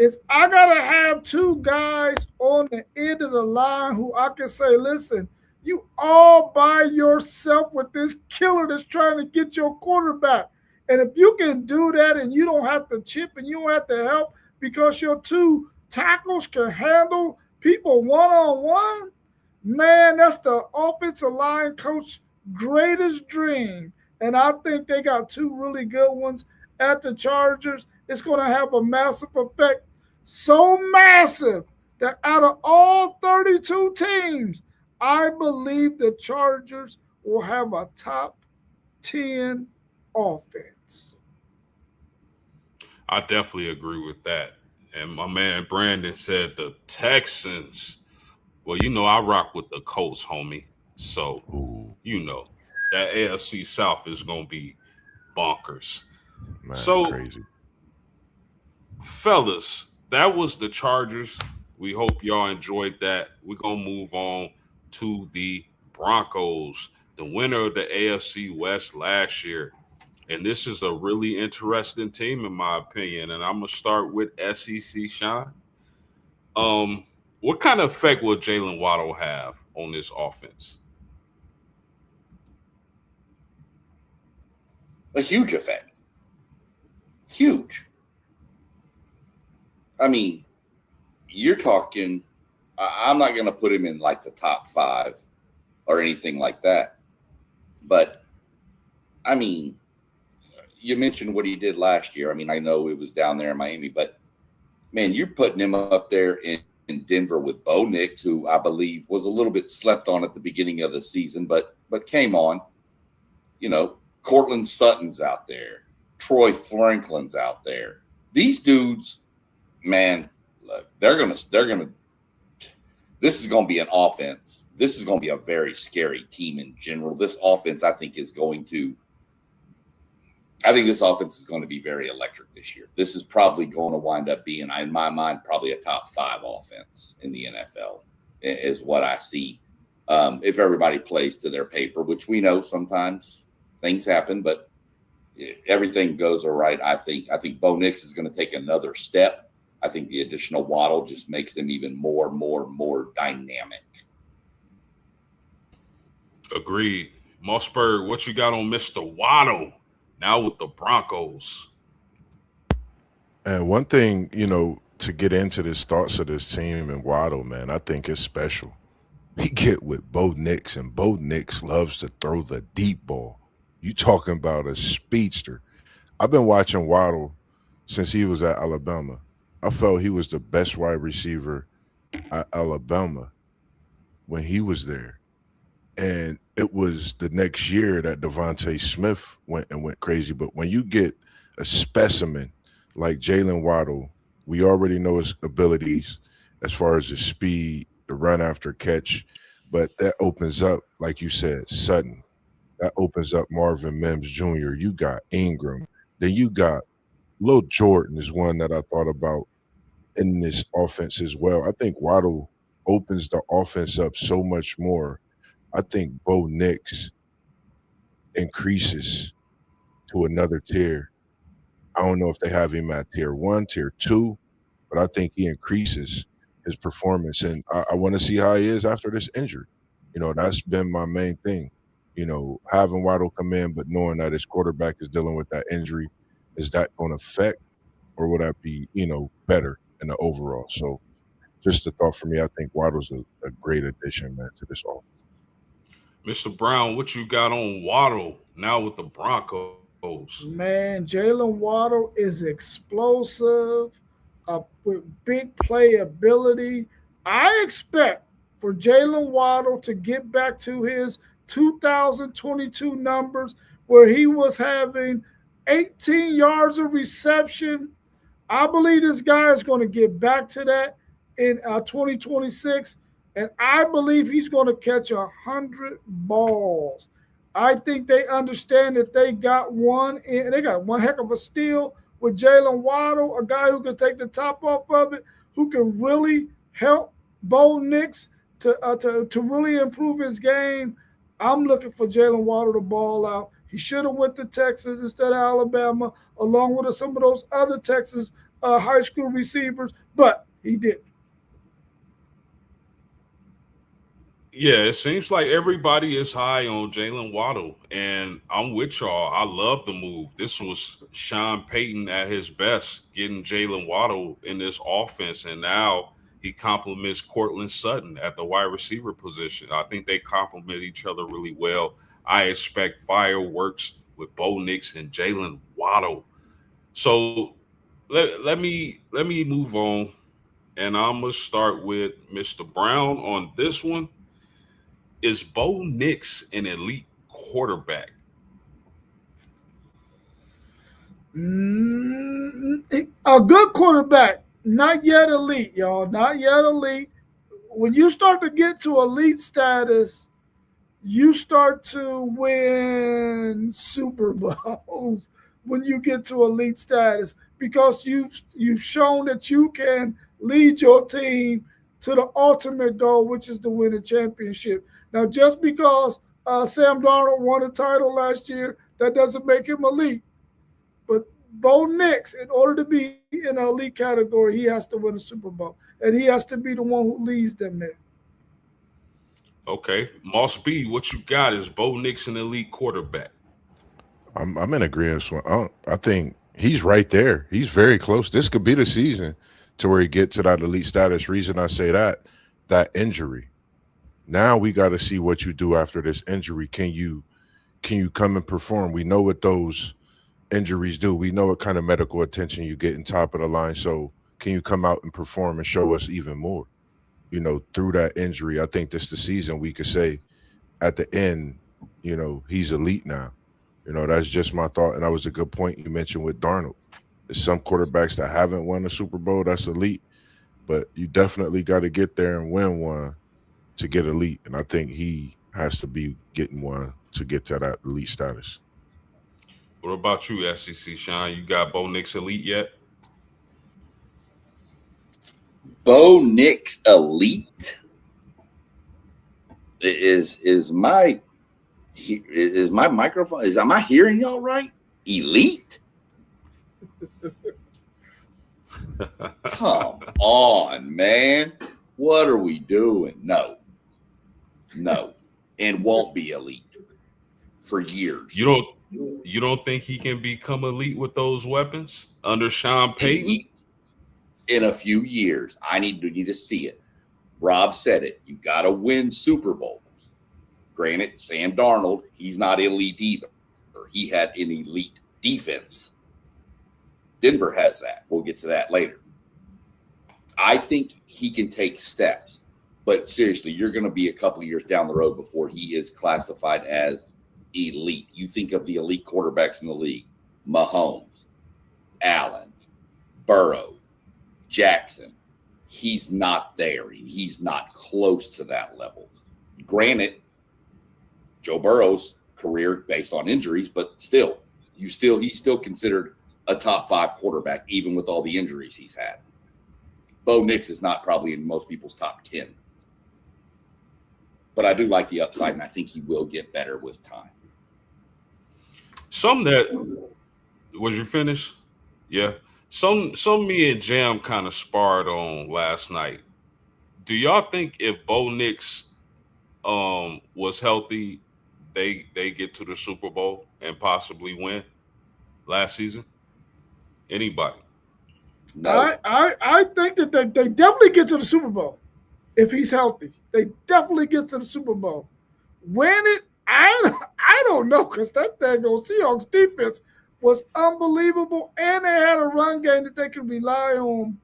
is I got to have two guys on the end of the line who I can say, listen, you all by yourself with this killer that's trying to get your quarterback. And if you can do that and you don't have to chip and you don't have to help because your two tackles can handle people one-on-one, man, that's the offensive line coach greatest dream. And I think they got two really good ones at the Chargers. It's going to have a massive effect. So massive that out of all 32 teams, I believe the Chargers will have a top 10 offense. I definitely agree with that. And my man Brandon said the Texans. Well, I rock with the Colts, homie. So, Ooh, that AFC South is going to be bonkers. man, So, crazy. fellas, that was the Chargers. We hope y'all enjoyed that. We're going to move on to the Broncos, the winner of the AFC West last year. And this is a really interesting team, in my opinion. And I'm going to start with SEC Sean. What kind of effect will Jalen Waddle have on this offense? A huge effect. Huge. I mean, you're talking, I'm not going to put him in like the top 5 or anything like that. But, I mean, you mentioned what he did last year. I mean, I know it was down there in Miami, but, man, you're putting him up there in Denver with Bo Nix, who I believe was a little bit slept on at the beginning of the season, but came on. Cortland Sutton's out there. Troy Franklin's out there. These dudes, man, look, they're gonna. This is going to be an offense. This is going to be a very scary team in general. This offense, I think this offense is going to be very electric this year. This is probably going to wind up being, in my mind, probably a top 5 offense in the NFL, is what I see. If everybody plays to their paper, which we know sometimes things happen, but everything goes all right. I think Bo Nix is going to take another step. I think the additional Waddle just makes them even more dynamic. Agreed. Mossberg, what you got on Mr. Waddle now with the Broncos? And one thing, to get into this thoughts of this team and Waddle, man, I think it's special. He get with Bo Nix, and Bo Nix loves to throw the deep ball. You talking about a speedster. I've been watching Waddle since he was at Alabama. I felt he was the best wide receiver at Alabama when he was there. And it was the next year that Devontae Smith went crazy. But when you get a specimen like Jalen Waddle, we already know his abilities as far as his speed, the run after catch. But that opens up, like you said, Sutton. That opens up Marvin Mims Jr. You got Ingram. Then you got Lil Jordan is one that I thought about in this offense as well. I think Waddle opens the offense up so much more. I think Bo Nix increases to another tier. I don't know if they have him at tier 1, tier 2, but I think he increases his performance. And I want to see how he is after this injury. That's been my main thing. Having Waddle come in, but knowing that his quarterback is dealing with that injury, is that going to affect, or would that be, better in the overall? So just a thought for me, I think Waddle's a great addition, man, to this offense. Mr. Brown, what you got on Waddle now with the Broncos? Man, Jalen Waddle is explosive, with big playability. I expect for Jalen Waddle to get back to his 2022 numbers where he was having 18 yards of reception. I believe this guy is going to get back to that in 2026, and I believe he's going to catch 100 balls. I think they understand that they got one heck of a steal with Jalen Waddle, a guy who can take the top off of it, who can really help Bo Nix to really improve his game. I'm looking for Jalen Waddle to ball out. He should have went to Texas instead of Alabama, along with some of those other Texas high school receivers, but he didn't. Yeah, it seems like everybody is high on Jalen Waddle, and I'm with y'all. I love the move. This was Sean Payton at his best, getting Jalen Waddle in this offense, and now he complements Cortland Sutton at the wide receiver position. I think they complement each other really well. I expect fireworks with Bo Nix and Jalen Waddle. So let me move on, and I'm gonna start with Mr. Brown on this one. Is Bo Nix an elite quarterback? A good quarterback, not yet elite, y'all. Not yet elite. When you start to get to elite status, you start to win Super Bowls when you get to elite status because you've shown that you can lead your team to the ultimate goal, which is to win a championship. Now, just because Sam Darnold won a title last year, that doesn't make him elite. But Bo Nix, in order to be in an elite category, he has to win a Super Bowl, and he has to be the one who leads them there. Okay, Moss B, what you got? Is Bo Nix an elite quarterback? I'm in agreement. I think he's right there. He's very close. This could be the season to where he gets to that elite status. Reason I say that injury. Now we got to see what you do after this injury. Can you come and perform? We know what those injuries do. We know what kind of medical attention you get in top of the line. So can you come out and perform and show us even more? Through that injury, I think this is the season we could say at the end, he's elite now. That's just my thought. And that was a good point you mentioned with Darnold. There's some quarterbacks that haven't won a Super Bowl, that's elite, but you definitely got to get there and win one to get elite. And I think he has to be getting one to get to that elite status. What about you, SEC Sean? You got Bo Nix elite yet? Bo Nix elite is my microphone? Am I hearing y'all right? Elite? Come on, man. What are we doing? No, and won't be elite for years. You don't think he can become elite with those weapons under Sean Payton? In a few years, I need to see it. Rob said it. You got to win Super Bowls. Granted, Sam Darnold, he's not elite either. He had an elite defense. Denver has that. We'll get to that later. I think he can take steps, but seriously, you're going to be a couple of years down the road before he is classified as elite. You think of the elite quarterbacks in the league: Mahomes, Allen, Burrow, Jackson. He's not there. He's not close to that level. Granted, Joe Burrow's career based on injuries, but still, he's still considered a top 5 quarterback, even with all the injuries he's had. Bo Nix is not probably in most people's top 10. But I do like the upside, and I think he will get better with time. Was you finished? Yeah. Some me and Jam kind of sparred on last night. Do y'all think if Bo Nix was healthy, they get to the Super Bowl and possibly win last season? Anybody? No. I think that they definitely get to the Super Bowl if he's healthy. They definitely get to the Super Bowl. Win it, I don't know, because that daggone Seahawks defense was unbelievable, and they had a run game that they could rely on.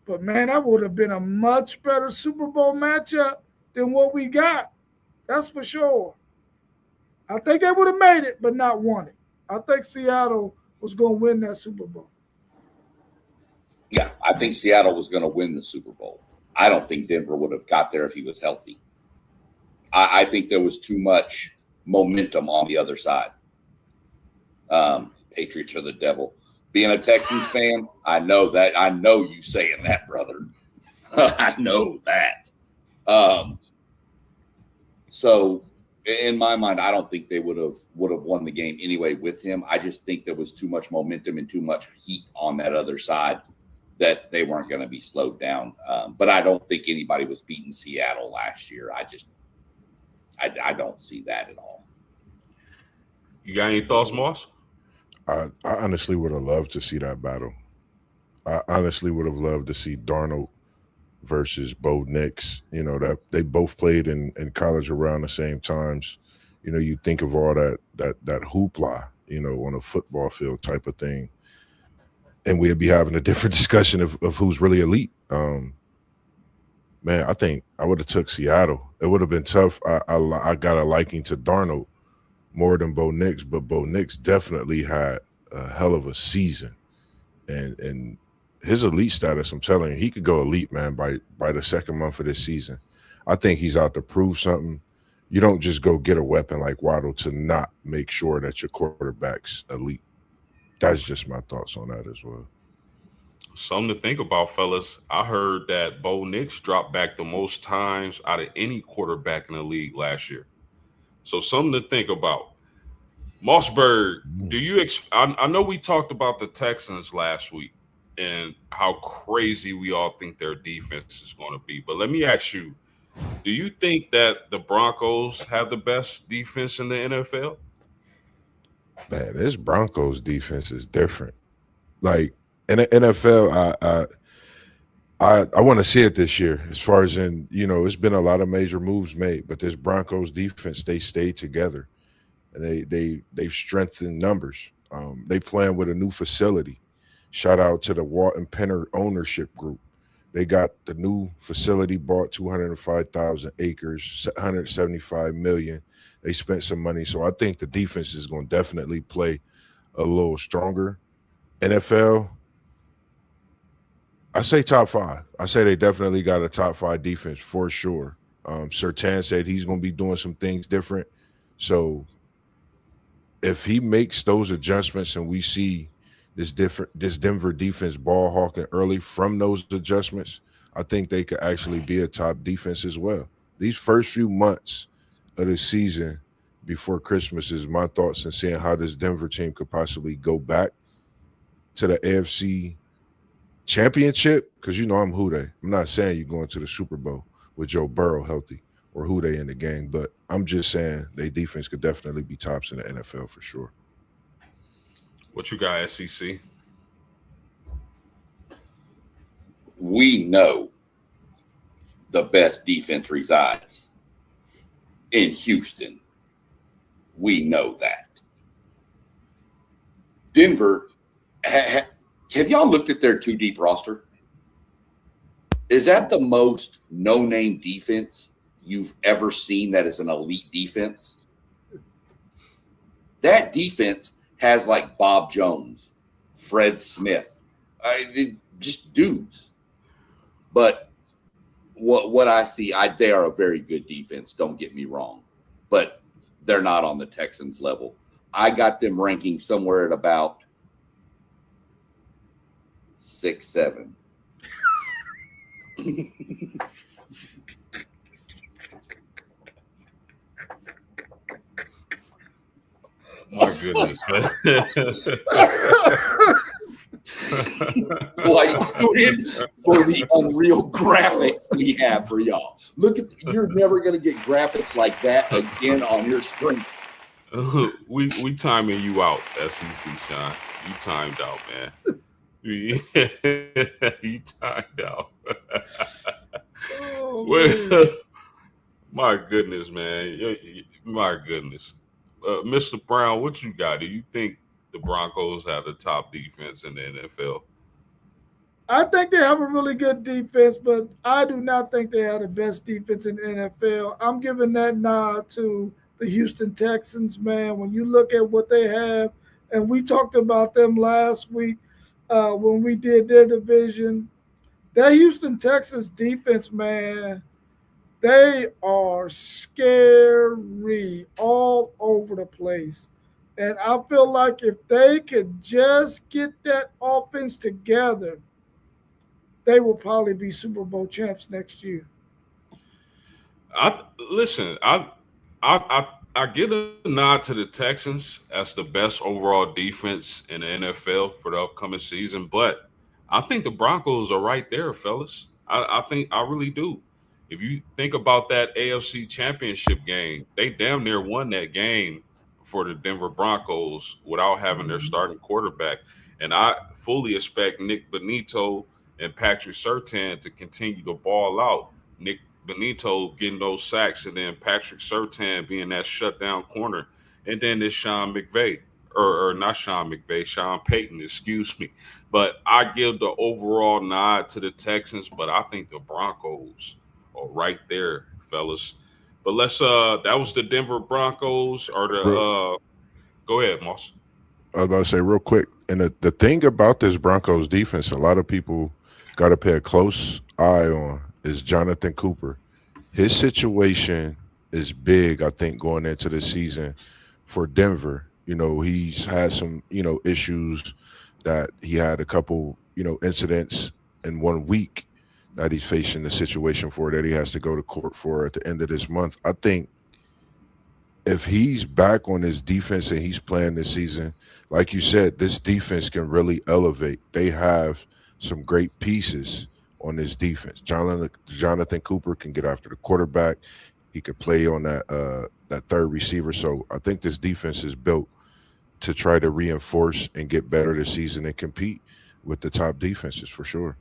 But, man, that would have been a much better Super Bowl matchup than what we got. That's for sure. I think they would have made it, but not won it. I think Seattle was going to win that Super Bowl. Yeah, I think Seattle was going to win the Super Bowl. I don't think Denver would have got there if he was healthy. I think there was too much momentum on the other side. Patriots are the devil. Being a Texans fan, I know that. I know you saying that, brother. I know that. So In my mind, I don't think they would have won the game anyway with him. I just think there was too much momentum and too much heat on that other side that they weren't going to be slowed down. But I don't think anybody was beating Seattle last year. I don't see that at all. You got any thoughts, Moss? I honestly would have loved to see that battle. I honestly would have loved to see Darnold versus Bo Nix. You know, that they both played in college around the same times. You know, you think of all that hoopla, you know, on a football field type of thing. And we'd be having a different discussion of who's really elite. Man, I think I would have took Seattle. It would have been tough. I got a liking to Darnold more than Bo Nix, but Bo Nix definitely had a hell of a season. And his elite status, I'm telling you, he could go elite, man, by the second month of this season. I think he's out to prove something. You don't just go get a weapon like Waddle to not make sure that your quarterback's elite. That's just my thoughts on that as well. Something to think about, fellas. I heard that Bo Nix dropped back the most times out of any quarterback in the league last year. So something to think about. Mossberg, do you I know we talked about the Texans last week and how crazy we all think their defense is going to be. But let me ask you, do you think that the Broncos have the best defense in the NFL? Man, this Broncos defense is different. Like in the NFL, I want to see it this year. As far as in, you know, it's been a lot of major moves made, but this Broncos defense, they stayed together, and they've strengthened numbers. They playing with a new facility. Shout out to the Walton Penner ownership group. They got the new facility bought, 205,000 acres, 175 million. They spent some money, so I think the defense is going to definitely play a little stronger. NFL, I say top five. I say they definitely got a top five defense for sure. Surtain said he's going to be doing some things different. So if he makes those adjustments and we see this Denver defense ball hawking early from those adjustments, I think they could actually be a top defense as well. These first few months of the season before Christmas is my thoughts and seeing how this Denver team could possibly go back to the AFC Championship, because you know I'm who they. I'm not saying you're going to the Super Bowl with Joe Burrow healthy or who they in the game, but I'm just saying their defense could definitely be tops in the NFL for sure. What you got, SEC? We know the best defense resides in Houston. We know that. Denver, have y'all looked at their two deep roster? Is that the most no-name defense you've ever seen that is an elite defense? That defense has like Bob Jones, Fred Smith, just dudes. But what I see, they are a very good defense, don't get me wrong. But they're not on the Texans level. I got them ranking somewhere at about 6, 7. My goodness. Like for the unreal graphics we have for y'all. Look at, you're never going to get graphics like that again on your screen. we timing you out, SEC Sean. You timed out, man. You timed out. Oh, my goodness, man. My goodness. Mr. Brown, what you got? Do you think the Broncos have the top defense in the NFL? I think they have a really good defense, but I do not think they have the best defense in the NFL. I'm giving that nod to the Houston Texans, man. When you look at what they have, and we talked about them last week when we did their division, that Houston Texans defense, man, they are scary all over the place. And I feel like if they could just get that offense together, they will probably be Super Bowl champs next year. I get a nod to the Texans as the best overall defense in the NFL for the upcoming season, but I think the Broncos are right there, fellas. I think I really do. If you think about that AFC Championship game, they damn near won that game for the Denver Broncos without having their starting quarterback, and I fully expect Nick Benito and Patrick Surtain to continue to ball out. Nick Benito getting those sacks, and then Patrick Surtain being that shutdown corner, and then this Sean McVay, or not Sean McVay, Sean Payton, excuse me. But I give the overall nod to the Texans, but I think the Broncos are right there, fellas. But let's that was the Denver Broncos or the Real, go ahead, Moss. I was about to say real quick, and the thing about this Broncos defense, a lot of people got to pay a close eye on is Jonathan Cooper. His situation is big, I think, going into the season for Denver. He's had some, issues that he had a couple, incidents in 1 week that he's facing the situation for that he has to go to court for at the end of this month. I think if he's back on his defense and he's playing this season, like you said, this defense can really elevate. They have some great pieces on this defense. Jonathan Cooper can get after the quarterback. He could play on that third receiver. So I think this defense is built to try to reinforce and get better this season and compete with the top defenses for sure.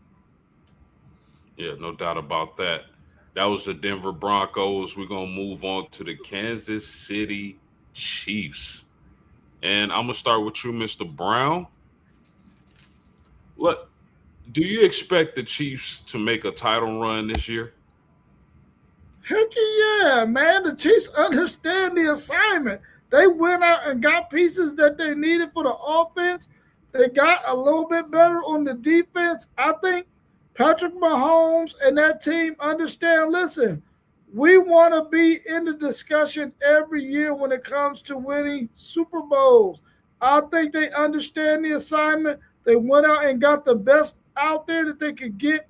Yeah, no doubt about that. That was the Denver Broncos. We're gonna move on to the Kansas City Chiefs. And I'm gonna start with you, Mr. Brown. What do you expect the Chiefs to make a title run this year? Heck yeah, man. The Chiefs understand the assignment. They went out and got pieces that they needed for the offense. They got a little bit better on the defense. I think Patrick Mahomes and that team understand, listen, we want to be in the discussion every year when it comes to winning Super Bowls. I think they understand the assignment. They went out and got the best out there that they could get.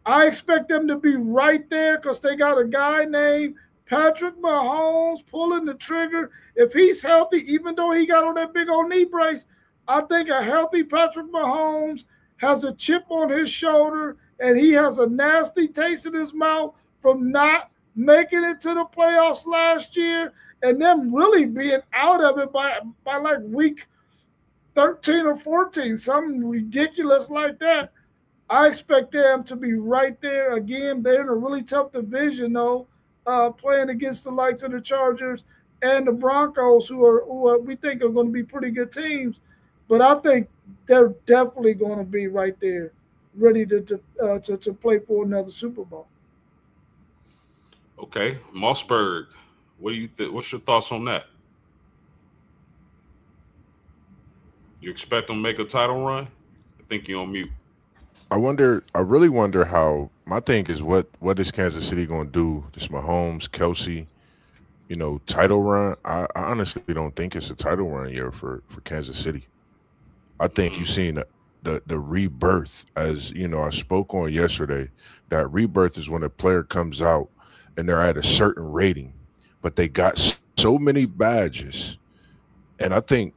I expect them to be right there because they got a guy named Patrick Mahomes pulling the trigger. If he's healthy, even though he got on that big old knee brace, I think a healthy Patrick Mahomes has a chip on his shoulder and he has a nasty taste in his mouth from not making it to the playoffs last year and them really being out of it by like week 13 or 14, something ridiculous like that. I expect them to be right there again. They're in a really tough division, though, playing against the likes of the Chargers and the Broncos, who are we think are going to be pretty good teams. But I think they're definitely going to be right there, ready to play for another Super Bowl. Okay, Mossberg, what do you think? What's your thoughts on that? You expect them to make a title run? I think you're on mute. I really wonder how. My thing is what is Kansas City going to do? This Mahomes, Kelsey, title run. I honestly don't think it's a title run year for Kansas City. I think you've seen the rebirth, as I spoke on yesterday. That rebirth is when a player comes out and they're at a certain rating, but they got so many badges, and I think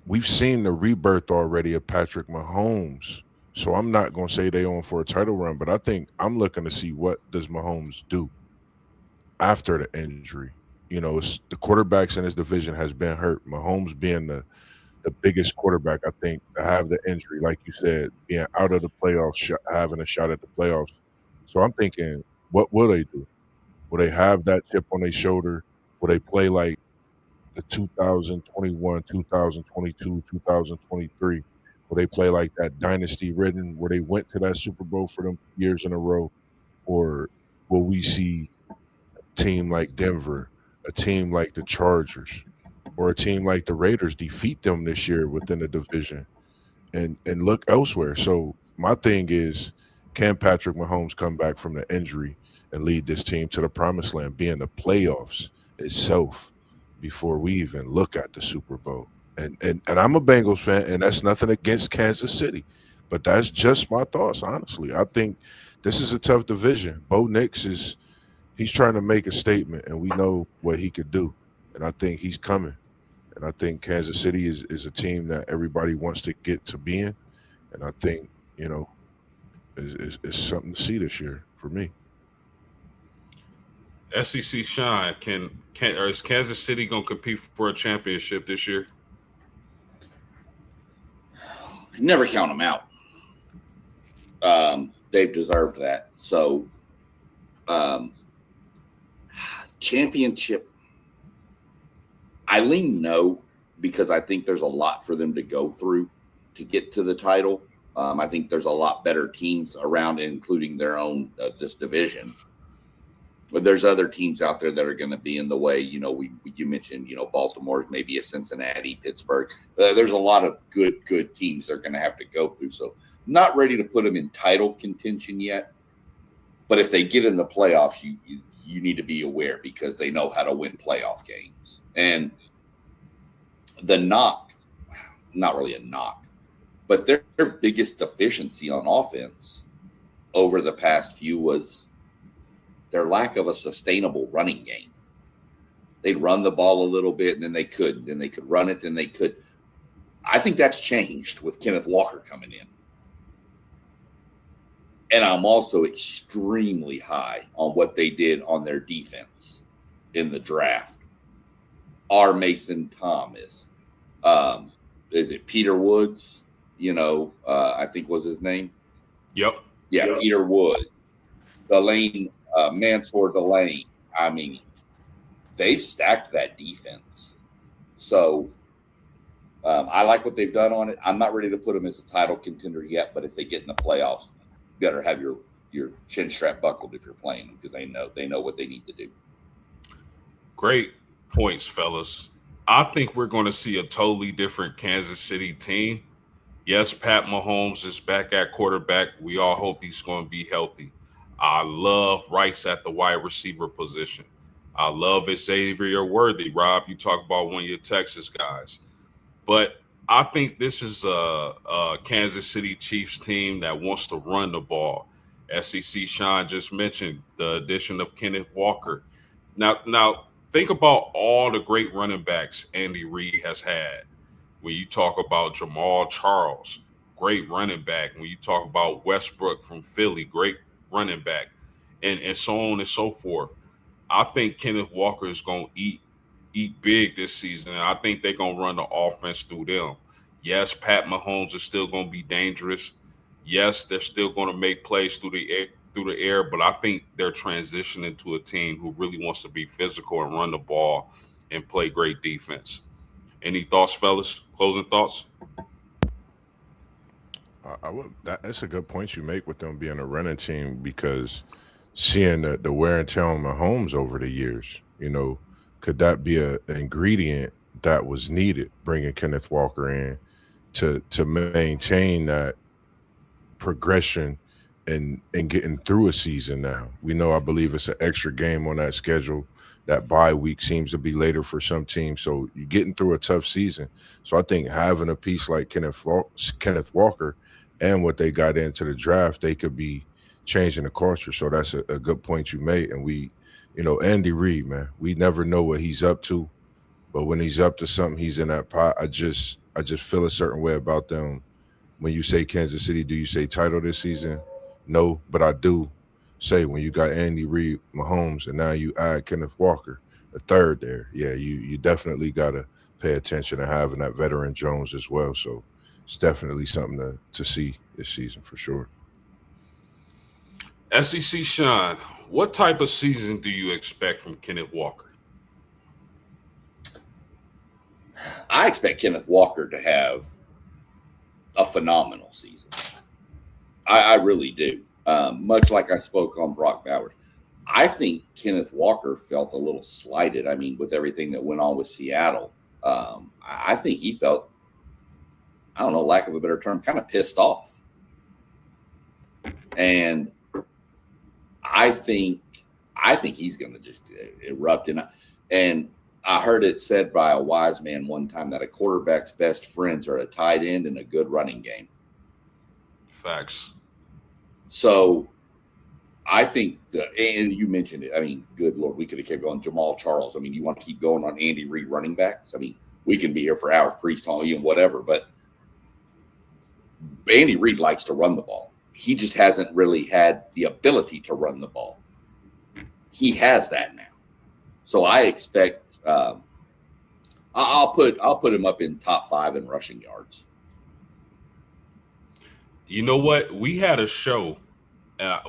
we've seen the rebirth already of Patrick Mahomes. So I'm not going to say they on for a title run, but I think I'm looking to see what does Mahomes do after the injury. It's the quarterbacks in his division has been hurt. Mahomes being the biggest quarterback, I think, to have the injury, like you said, being out of the playoffs, having a shot at the playoffs. So I'm thinking, what will they do? Will they have that chip on their shoulder? Will they play like the 2021, 2022, 2023? Will they play like that dynasty ridden where they went to that Super Bowl for them years in a row? Or will we see a team like Denver, a team like the Chargers, or a team like the Raiders defeat them this year within the division and look elsewhere? So my thing is, can Patrick Mahomes come back from the injury and lead this team to the promised land, be in the playoffs itself before we even look at the Super Bowl? And I'm a Bengals fan, and that's nothing against Kansas City, but that's just my thoughts, honestly. I think this is a tough division. Bo Nix he's trying to make a statement, and we know what he could do. and I think he's coming. And I think Kansas City is a team that everybody wants to get to be in. And I think, is something to see this year for me. SEC Shine, or is Kansas City gonna compete for a championship this year? Never count them out. They've deserved that. So, championship, I lean no, because I think there's a lot for them to go through to get to the title. I think there's a lot better teams around, including their own this division. But there's other teams out there that are going to be in the way. You mentioned, Baltimore's maybe a Cincinnati, Pittsburgh. There's a lot of good teams they're going to have to go through. So not ready to put them in title contention yet. But if they get in the playoffs, you need to be aware, because they know how to win playoff games. And the knock, not really a knock, but their biggest deficiency on offense over the past few was their lack of a sustainable running game. They'd run the ball a little bit, and then they couldn't. Then they could run it, then they could. I think that's changed with Kenneth Walker coming in. And I'm also extremely high on what they did on their defense in the draft. R. Mason Thomas. Is it Peter Woods? I think was his name. Yep. Yeah, yep. Peter Woods. Mansour Delane. I mean, they've stacked that defense. So I like what they've done on it. I'm not ready to put them as a title contender yet, but if they get in the playoffs, you better have your chin strap buckled if you're playing them, because they know what they need to do. Great points, fellas. I think we're going to see a totally different Kansas City team. Yes, Pat Mahomes is back at quarterback. We all hope he's going to be healthy. I love Rice at the wide receiver position. I love Xavier Worthy. Rob, you talk about one of your Texas guys. But I think this is a Kansas City Chiefs team that wants to run the ball. SEC Sean just mentioned the addition of Kenneth Walker. Now think about all the great running backs Andy Reid has had. When you talk about Jamal Charles, great running back. When you talk about Westbrook from Philly, great running back, and so on and so forth. I think Kenneth Walker is going to eat big this season, and I think they're going to run the offense through them. Yes, Pat Mahomes is still going to be dangerous. Yes, they're still going to make plays through the air, but I think they're transitioning to a team who really wants to be physical and run the ball and play great defense. Any thoughts, fellas? Closing thoughts? That's a good point you make with them being a running team, because seeing the wear and tear on Mahomes over the years, could that be an ingredient that was needed, bringing Kenneth Walker in to maintain that progression and getting through a season now? We know, I believe it's an extra game on that schedule. That bye week seems to be later for some teams. So you're getting through a tough season. So I think having a piece like Kenneth Walker and what they got into the draft, they could be changing the culture. So that's a good point you made. And Andy Reid, man, we never know what he's up to, but when he's up to something, he's in that pot. I just feel a certain way about them. When you say Kansas City, do you say title this season? No, but I do say when you got Andy Reid, Mahomes, and now you add Kenneth Walker, a third there. Yeah, you definitely got to pay attention to having that veteran Jones as well. So it's definitely something to see this season for sure. SEC Sean, what type of season do you expect from Kenneth Walker? I expect Kenneth Walker to have a phenomenal season. I really do. Much like I spoke on Brock Bowers. I think Kenneth Walker felt a little slighted. I mean, with everything that went on with Seattle, I think he felt, I don't know, lack of a better term, kind of pissed off. And I think he's going to just erupt. And I heard it said by a wise man one time that a quarterback's best friends are a tight end and a good running game. Facts. So I think and you mentioned it. I mean, good Lord, we could have kept going. Jamal Charles. I mean, you want to keep going on Andy Reid running backs? I mean, we can be here for hours, Priest Hall, whatever. But Andy Reid likes to run the ball. He just hasn't really had the ability to run the ball. He has that now. So I expect I'll put him up in top 5 in rushing yards. You know what? We had a show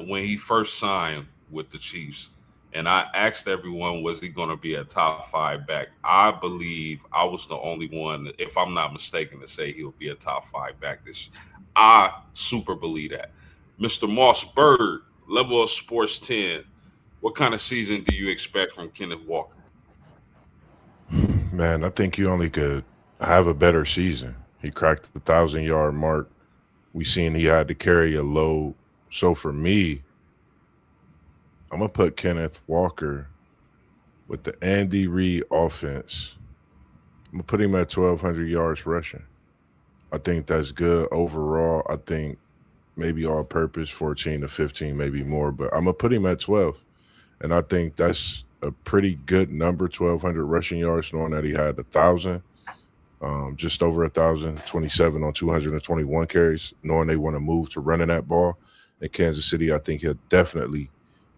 when he first signed with the Chiefs, and I asked everyone, was he going to be a top 5 back? I believe I was the only one, if I'm not mistaken, to say he'll be a top 5 back this year. I super believe that. Mr. Moss Bird, Level of Sports 10, what kind of season do you expect from Kenneth Walker? Man, I think you only could have a better season. He cracked the 1,000-yard mark. We seen he had to carry a load. So for me, I'm going to put Kenneth Walker with the Andy Reid offense. I'm going to put him at 1,200 yards rushing. I think that's good overall. I think maybe all purpose 14 to 15, maybe more, but I'm going to put him at 12. And I think that's a pretty good number, 1,200 rushing yards, knowing that he had 1,000, just over 1,000, 27 on 221 carries, knowing they want to move to running that ball. In Kansas City, I think he'll definitely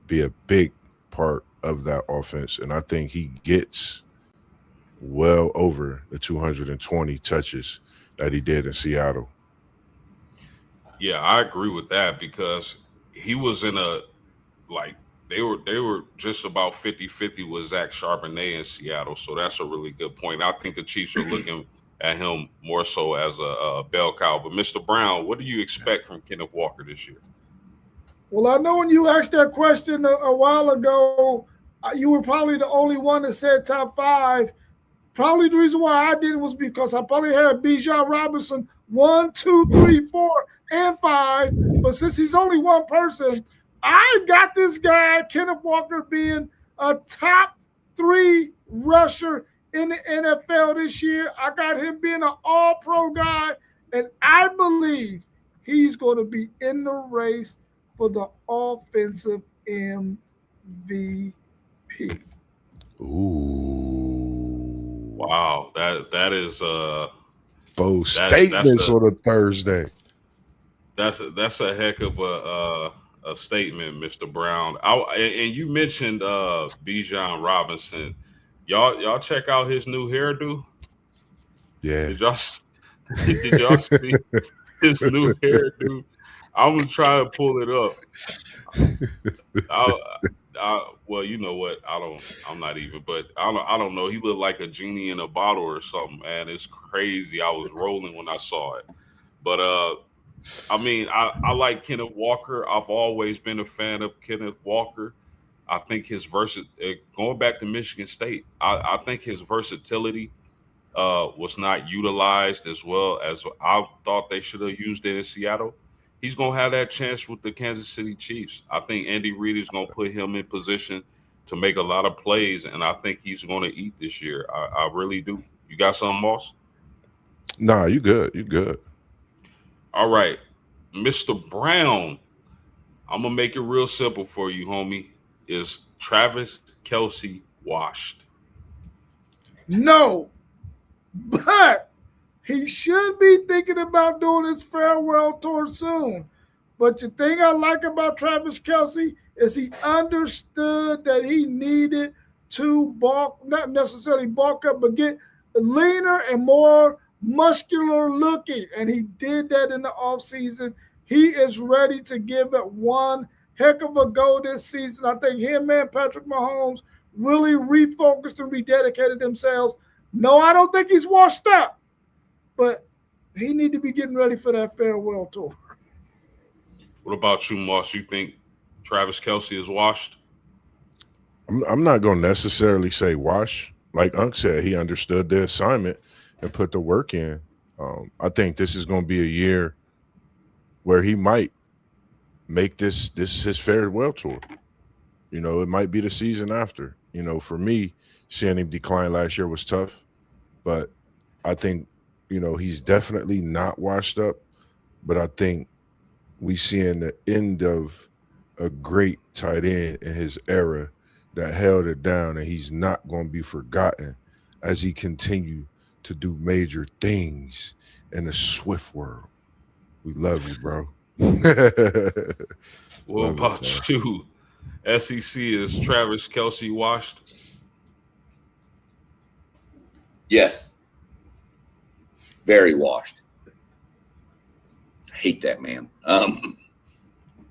be a big part of that offense. And I think he gets well over the 220 touches that he did in Seattle. Yeah, I agree with that because he was in a, like, they were just about 50-50 with Zach Charbonnet in Seattle. So that's a really good point. I think the Chiefs are looking at him more so as a bell cow. But Mr. Brown, what do you expect from Kenneth Walker this year? Well, I know when you asked that question a while ago, you were probably the only one that said top 5. Probably the reason why I didn't was because I probably had Bijan Robinson 1, 2, 3, 4, and 5. But since he's only one person, I got this guy, Kenneth Walker, being a top 3 rusher in the NFL this year. I got him being an all-pro guy, and I believe he's going to be in the race for the offensive MVP. Ooh. Wow, that is bold statements on a Thursday. That's a heck of a statement, Mr. Brown. And you mentioned Bijan Robinson. Y'all check out his new hairdo. Yeah. Did y'all see his new hairdo? I'm gonna try to pull it up. Well, you know what? I'm not even. But I don't know. He looked like a genie in a bottle or something. Man, it's crazy. I was rolling when I saw it. But I mean, I like Kenneth Walker. I've always been a fan of Kenneth Walker. I think his going back to Michigan State, I think his versatility was not utilized as well as I thought they should have used it in Seattle. He's going to have that chance with the Kansas City Chiefs. I think Andy Reid is going to put him in position to make a lot of plays, and I think he's going to eat this year. I really do. You got something, Moss? Nah, you good. You good. All right. Mr. Brown, I'm going to make it real simple for you, homie. Is Travis Kelce washed? No, but he should be thinking about doing his farewell tour soon. But the thing I like about Travis Kelce is he understood that he needed to bulk, not necessarily bulk up, but get leaner and more muscular looking. And he did that in the offseason. He is ready to give it one heck of a go this season. I think him and Patrick Mahomes really refocused and rededicated themselves. No, I don't think he's washed up, but he need to be getting ready for that farewell tour. What about you, Moss? You think Travis Kelce is washed? I'm not going to necessarily say wash. Like Unc said, he understood the assignment and put the work in. I think this is going to be a year where he might make this his farewell tour. You know, it might be the season after. You know, for me, seeing him decline last year was tough. But I think, you know, he's definitely not washed up. But I think we seeing the end of a great tight end in his era that held it down, and he's not going to be forgotten as he continue to do major things in the Swift world. We love you, bro. What Love about it, you? SEC, is Travis Kelce washed? Yes. Very washed. Hate that man.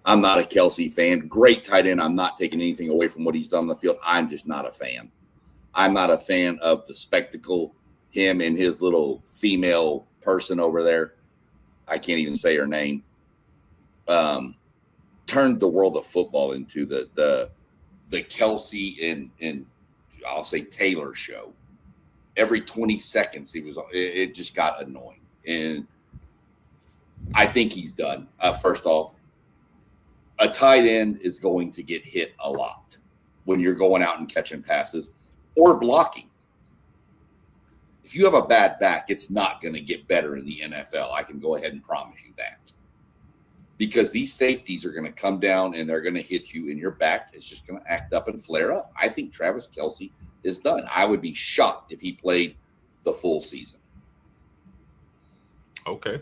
I'm not a Kelsey fan. Great tight end. I'm not taking anything away from what he's done on the field. I'm just not a fan. I'm not a fan of the spectacle, him and his little female person over there. I can't even say her name. Turned the world of football into the Kelsey and I'll say Taylor show. Every 20 seconds it just got annoying. And I think he's done. First off, a tight end is going to get hit a lot when you're going out and catching passes or blocking. If you have a bad back, it's not going to get better in the NFL. I can go ahead and promise you that. Because these safeties are going to come down and they're going to hit you in your back. It's just going to act up and flare up. I think Travis Kelce is done. I would be shocked if he played the full season. Okay.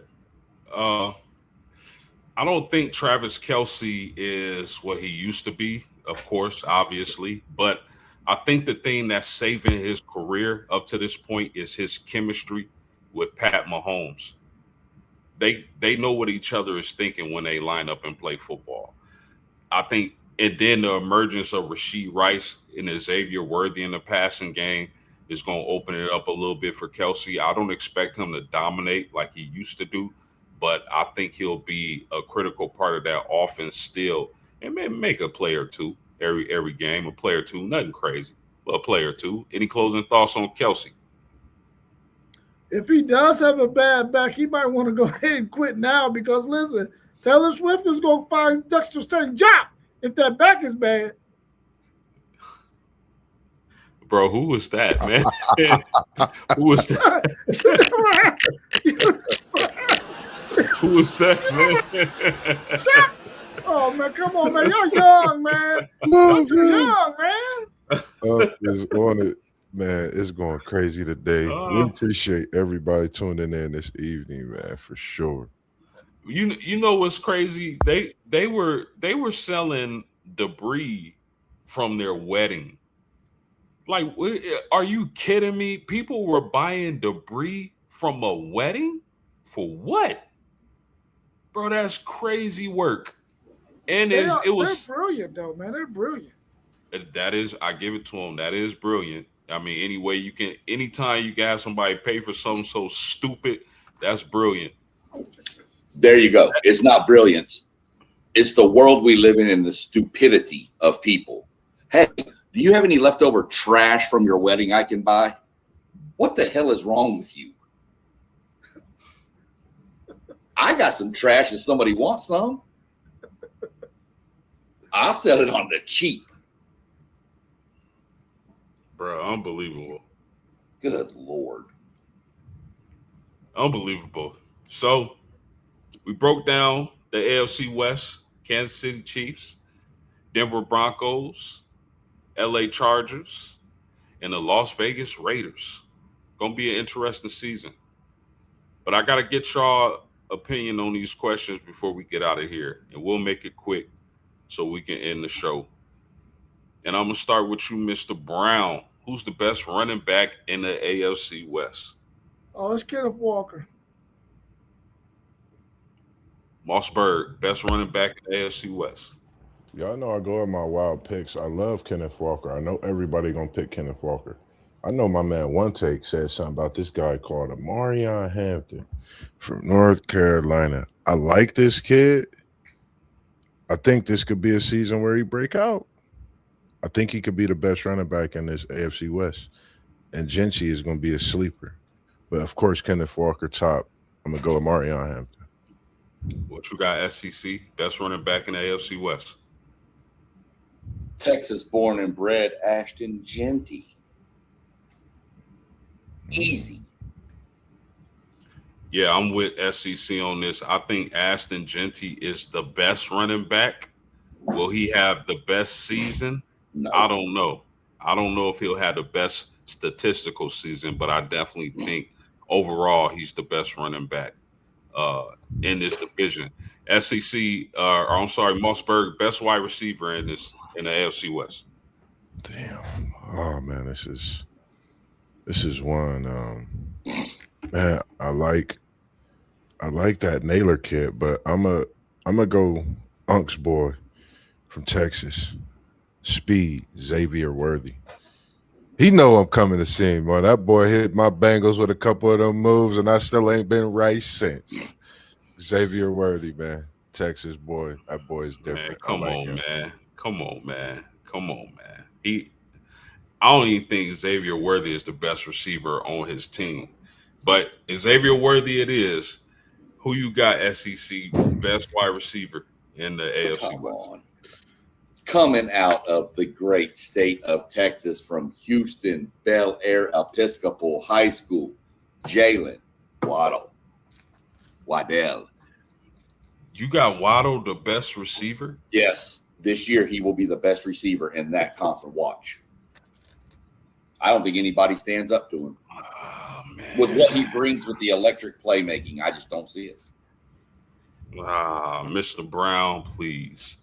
I don't think Travis Kelce is what he used to be, of course, obviously. But I think the thing that's saving his career up to this point is his chemistry with Pat Mahomes. They know what each other is thinking when they line up and play football. I think, and then the emergence of Rashee Rice and Xavier Worthy in the passing game is going to open it up a little bit for Kelce. I don't expect him to dominate like he used to do, but I think he'll be a critical part of that offense still, and maybe make a play or two every game, a play or two, nothing crazy, but a play or two. Any closing thoughts on Kelce? If he does have a bad back, he might want to go ahead and quit now because, listen, Taylor Swift is going to find Dexter St. Job if that back is bad. Bro, who was that, man? Who was that? Who was that, man? Oh, man, come on, man. You're young, man. You're too young, man. Is on it, man. It's going crazy today. We appreciate everybody tuning in this evening, man, for sure. You know what's crazy? They were selling debris from their wedding. Like, are you kidding me? People were buying debris from a wedding for what? Bro, that's crazy work. And They're was brilliant, though, man. They're brilliant. That is, I give it to them. That is brilliant. I mean, anytime you can have somebody pay for something so stupid, that's brilliant. There you go. It's not brilliance. It's the world we live in and the stupidity of people. Hey, do you have any leftover trash from your wedding I can buy? What the hell is wrong with you? I got some trash if somebody wants some. I'll sell it on the cheap. Bro, unbelievable. Good Lord. Unbelievable. So we broke down the AFC West, Kansas City Chiefs, Denver Broncos, LA Chargers, and the Las Vegas Raiders. Gonna be an interesting season. But I gotta get y'all opinion on these questions before we get out of here. And we'll make it quick so we can end the show. And I'm gonna start with you, Mr. Brown. Who's the best running back in the AFC West? Oh, it's Kenneth Walker. Mossberg, best running back in the AFC West. Y'all know I go in my wild picks. I love Kenneth Walker. I know everybody gonna pick Kenneth Walker. I know my man One Take said something about this guy called Amarion Hampton from North Carolina. I like this kid. I think this could be a season where he break out. I think he could be the best running back in this AFC West. And Genchi is going to be a sleeper. But, of course, Kenneth Walker top. I'm going to go with Amarion Hampton. What you got, SEC? Best running back in the AFC West? Texas born and bred Ashton Genty. Easy. Yeah, I'm with SEC on this. I think Ashton Genty is the best running back. Will he have the best season? No. I don't know. I don't know if he'll have the best statistical season, but I definitely think overall he's the best running back in this division. SEC, or I'm sorry, Mossberg, best wide receiver in the AFC West. Damn. Oh man, this is one. Man, I like that Naylor kid, but I'm a go Unk's boy from Texas. Speed, Xavier Worthy. He know I'm coming to see him, man. That boy hit my Bengals with a couple of them moves, and I still ain't been right since. Xavier Worthy, man. Texas boy. That boy is different. Man, come like on, him. man. Come on, man. Come on, man. I don't even think Xavier Worthy is the best receiver on his team. But Xavier Worthy it is. Who you got, SEC, best wide receiver in the AFC Come West? on. Coming out of the great state of Texas from Houston, Bel Air Episcopal High School, Jalen Waddell. You got Waddle, the best receiver? Yes, this year he will be the best receiver in that conference. Watch. I don't think anybody stands up to him. Oh, man. With what he brings with the electric playmaking, I just don't see it. Mr. Brown, please.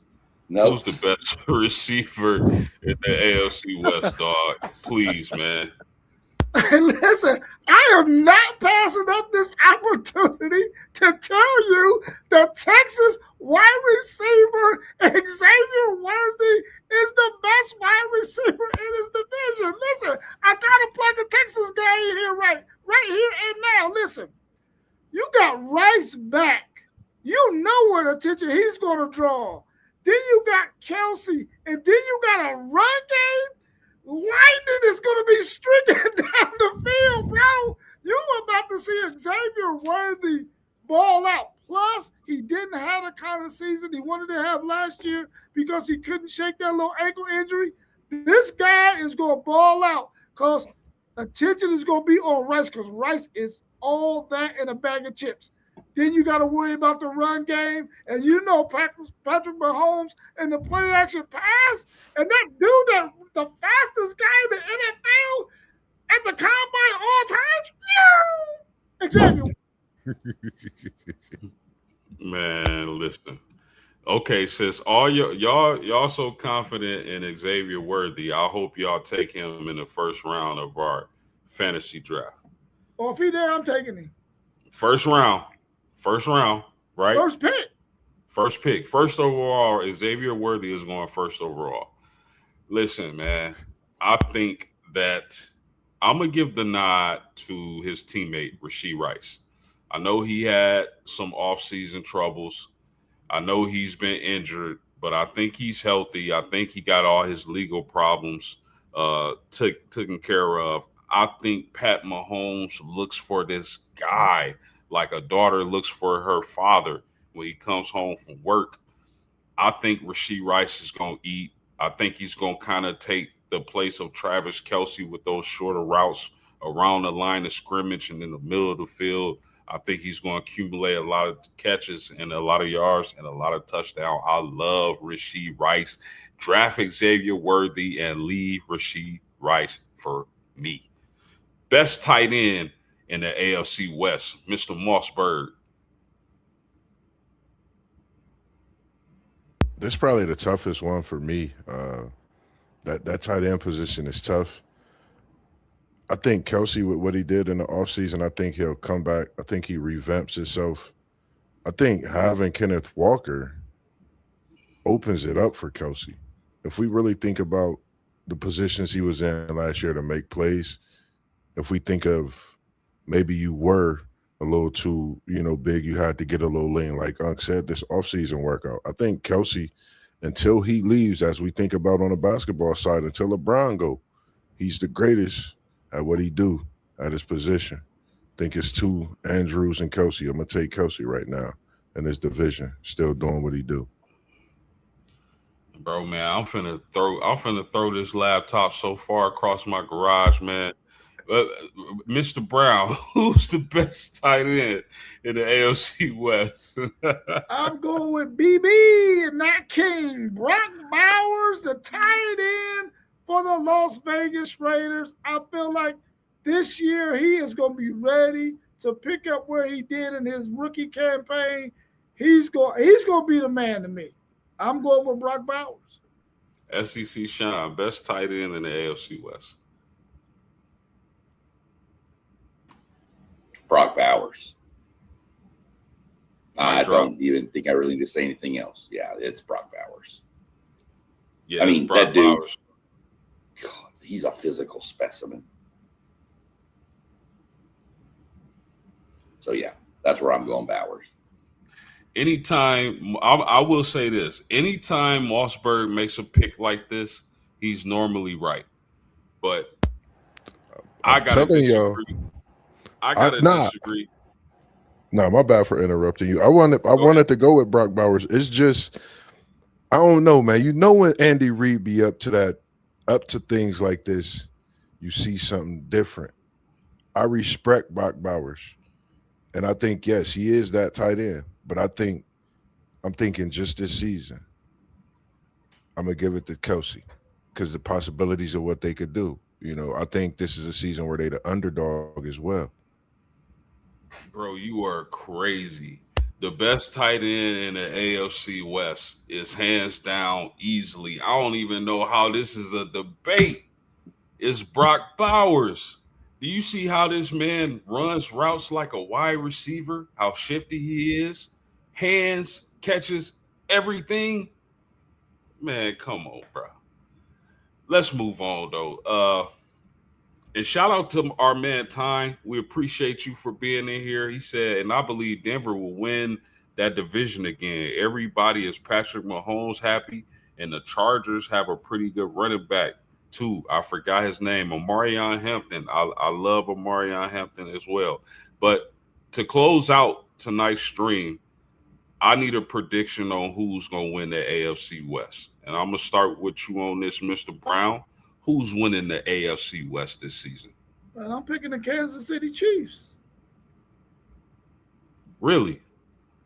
No, Who's the best receiver in the AFC West, dog? Please, man. And listen, I am not passing up this opportunity to tell you that Texas wide receiver Xavier Worthy is the best wide receiver in his division. Listen, I gotta plug a Texas guy in here right here and now. Listen, you got Rice back. You know what attention he's gonna draw. Then you got Kelsey, and then you got a run game. Lightning is going to be streaking down the field, bro. You are about to see Xavier Worthy ball out. Plus, he didn't have the kind of season he wanted to have last year because he couldn't shake that little ankle injury. This guy is going to ball out because attention is going to be on Rice because Rice is all that in a bag of chips. Then you got to worry about the run game. And you know Patrick Mahomes and the play action pass. And that dude, the fastest guy in the NFL at the combine all time. Exactly. Man, listen. Okay, sis, all y'all so confident in Xavier Worthy. I hope y'all take him in the first round of our fantasy draft. Or if he there, I'm taking him. First round, right? First pick. First overall, Xavier Worthy is going first overall. Listen, man, I think that I'm going to give the nod to his teammate, Rashee Rice. I know he had some offseason troubles. I know he's been injured, but I think he's healthy. I think he got all his legal problems taken care of. I think Pat Mahomes looks for this guy like a daughter looks for her father when he comes home from work. I think Rashee Rice is going to eat. I think he's going to kind of take the place of Travis Kelce with those shorter routes around the line of scrimmage and in the middle of the field. I think he's going to accumulate a lot of catches and a lot of yards and a lot of touchdowns. I love Rashee Rice. Draft Xavier Worthy and leave Rashee Rice for me. Best tight end in the AFC West, Mr. Mossberg. This is probably the toughest one for me. That tight end position is tough. I think Kelce, with what he did in the offseason, I think he'll come back. I think he revamps himself. I think having Kenneth Walker opens it up for Kelce. If we really think about the positions he was in last year to make plays, if we think of maybe you were a little too, big, you had to get a little lean, like Unc said, this offseason workout. I think Kelce, until he leaves, as we think about on the basketball side, until LeBron go, he's the greatest at what he do at his position. I think it's two Andrews and Kelce. I'm gonna take Kelce right now in this division, still doing what he do. Bro, man, I'm finna throw this laptop so far across my garage, man. Mr. Brown, who's the best tight end in the AFC West? I'm going with BB and not King. Brock Bowers, the tight end for the Las Vegas Raiders. I feel like this year he is going to be ready to pick up where he did in his rookie campaign. He's going to be the man to me. I'm going with Brock Bowers. SEC Sean, best tight end in the AFC West. Brock Bowers. I don't even think I really need to say anything else. Yeah, it's Brock Bowers. Yeah, I mean, Brock that dude, Bowers. God, he's a physical specimen. So, yeah, that's where I'm going, Bowers. Anytime, I will say this, anytime Mossberg makes a pick like this, he's normally right. But I got to disagree. I got to disagree. No, my bad for interrupting you. I wanted to go with Brock Bowers. It's just, I don't know, man. You know when Andy Reid be up to things like this, you see something different. I respect Brock Bowers. And I think, yes, he is that tight end. But I'm thinking just this season, I'm going to give it to Kelsey because the possibilities of what they could do. You know, I think this is a season where they're the underdog as well. Bro, you are crazy. The best tight end in the AFC West is hands down easily. I don't even know how this is a debate. It's Brock Bowers. Do you see how this man runs routes like a wide receiver? How shifty he is? Hands, catches, everything. Man, come on, bro. Let's move on, though. And shout out to our man, Tyne. We appreciate you for being in here. He said, and I believe Denver will win that division again. Everybody is Patrick Mahomes happy, and the Chargers have a pretty good running back, too. I forgot his name, Omarion Hampton. I love Omarion Hampton as well. But to close out tonight's stream, I need a prediction on who's going to win the AFC West. And I'm going to start with you on this, Mr. Brown. Who's winning the AFC West this season? And I'm picking the Kansas City Chiefs. Really?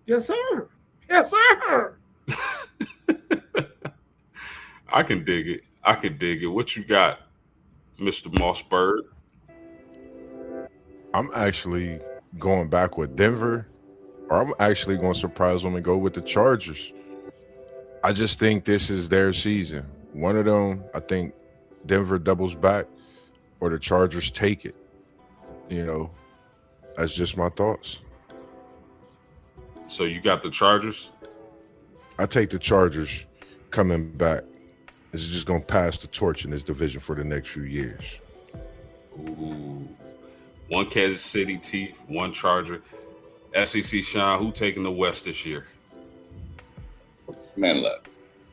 Yes, sir. Yes, sir. I can dig it. What you got, Mr. Mossberg? I'm actually going back with Denver, or I'm actually going to surprise them and go with the Chargers. I just think this is their season. One of them, I think Denver doubles back or the Chargers take it. You know, that's just my thoughts. So you got the Chargers? I take the Chargers coming back. This is just going to pass the torch in this division for the next few years. Ooh. One Kansas City Chief, one Charger. SEC Sean, who taking the West this year? Man, look,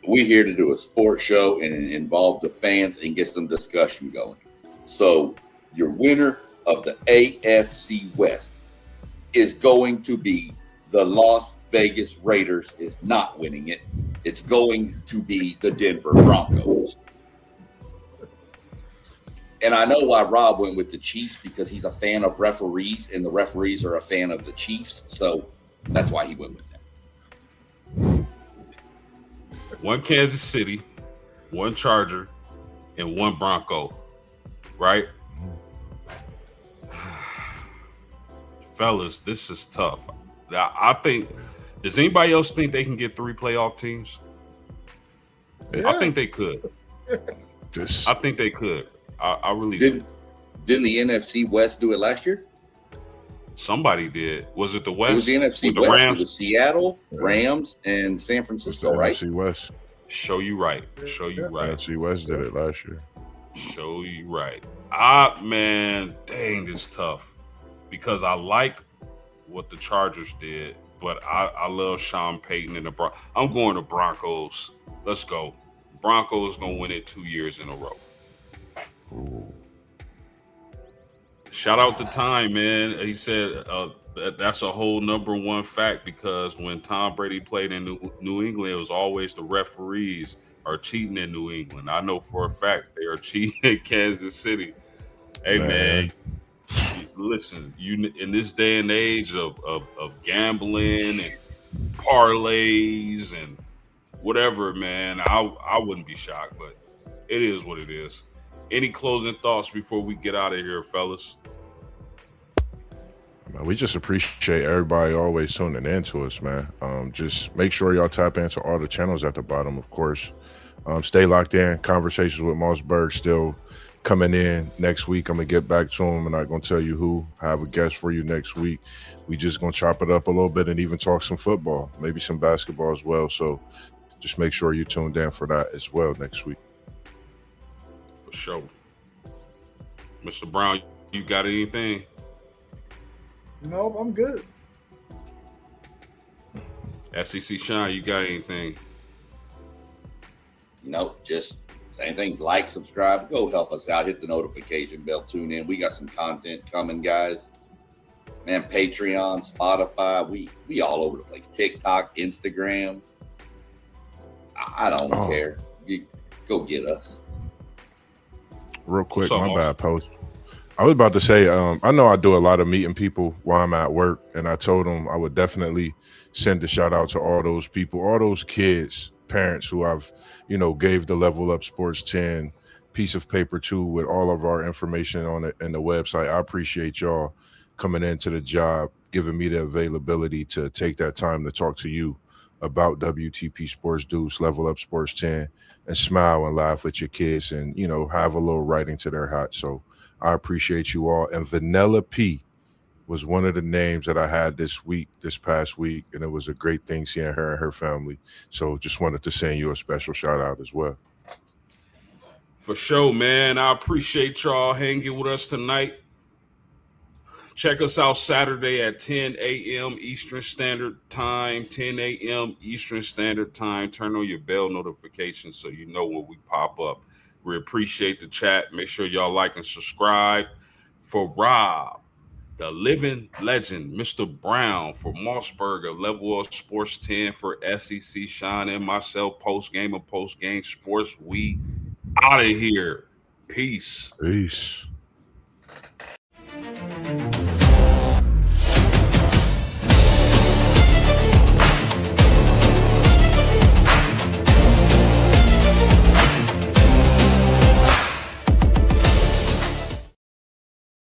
we're here to do a sports show and involve the fans and get some discussion going. So your winner of the AFC West is going to be the Las Vegas Raiders. Is not winning it. It's going to be the Denver Broncos. And I know why Rob went with the Chiefs, because he's a fan of referees, and the referees are a fan of the Chiefs. So that's why he went with that. One Kansas City, one Charger, and one Bronco, right? Fellas, this is tough. I think, does anybody else think they can get 3 playoff teams? Yeah. I think they could. I think they could. I really do. Didn't the NFC West do it last year? Somebody did. Was it the West? It was the NFC the West. Rams? It was Seattle, Rams, and San Francisco, right? NFC West. Show you right. Show you right. NFC West did it last year. Show you right. Man, dang, it's tough because I like what the Chargers did, but I love Sean Payton and the Broncos. I'm going to Broncos. Let's go. Broncos gonna win it 2 years in a row. Ooh. Shout out to Time, man. He said that's a whole number one fact, because when Tom Brady played in New England, it was always the referees are cheating in New England. I know for a fact they are cheating in Kansas City. Hey man, listen, you in this day and age of gambling and parlays and whatever, man, I wouldn't be shocked, but it is what it is. Any closing thoughts before we get out of here, fellas? Man, we just appreciate everybody always tuning in to us, man. Just make sure y'all tap into all the channels at the bottom, of course. Stay locked in. Conversations with Mossberg still coming in next week. I'm gonna get back to him. I'm not gonna tell you who. I have a guest for you next week. We just gonna chop it up a little bit and even talk some football, maybe some basketball as well. So just make sure you tuned in for that as well next week. For sure. Mr. Brown, you got anything? Nope, I'm good. SEC Shine, you got anything? Nope, just same thing. Like, subscribe, go help us out. Hit the notification bell. Tune in. We got some content coming, guys. Man, Patreon, Spotify, we all over the place. TikTok, Instagram. I don't care. Go get us. Real quick, up, my Moss? bad, Post. I was about to say, I know I do a lot of meeting people while I'm at work, and I told them I would definitely send a shout out to all those people, all those kids, parents who I've, gave the Level Up Sports 10 piece of paper to with all of our information on it and the website. I appreciate y'all coming into the job, giving me the availability to take that time to talk to you about WTP Sports Deuce, Level Up Sports 10, and smile and laugh with your kids and, have a little writing to their hat. So I appreciate you all. And Vanilla P was one of the names that I had this past week, and it was a great thing seeing her and her family. So just wanted to send you a special shout out as well. For sure, man. I appreciate y'all hanging with us tonight. Check us out Saturday at 10 a.m. Eastern Standard Time. 10 a.m. Eastern Standard Time. Turn on your bell notifications so you know when we pop up. We appreciate the chat. Make sure y'all like and subscribe. For Rob, the living legend, Mr. Brown, for Mossberger, Level Up Sports 10, for SEC Shine, and myself, Postgame and Postgame Sports, we out of here. Peace. Peace.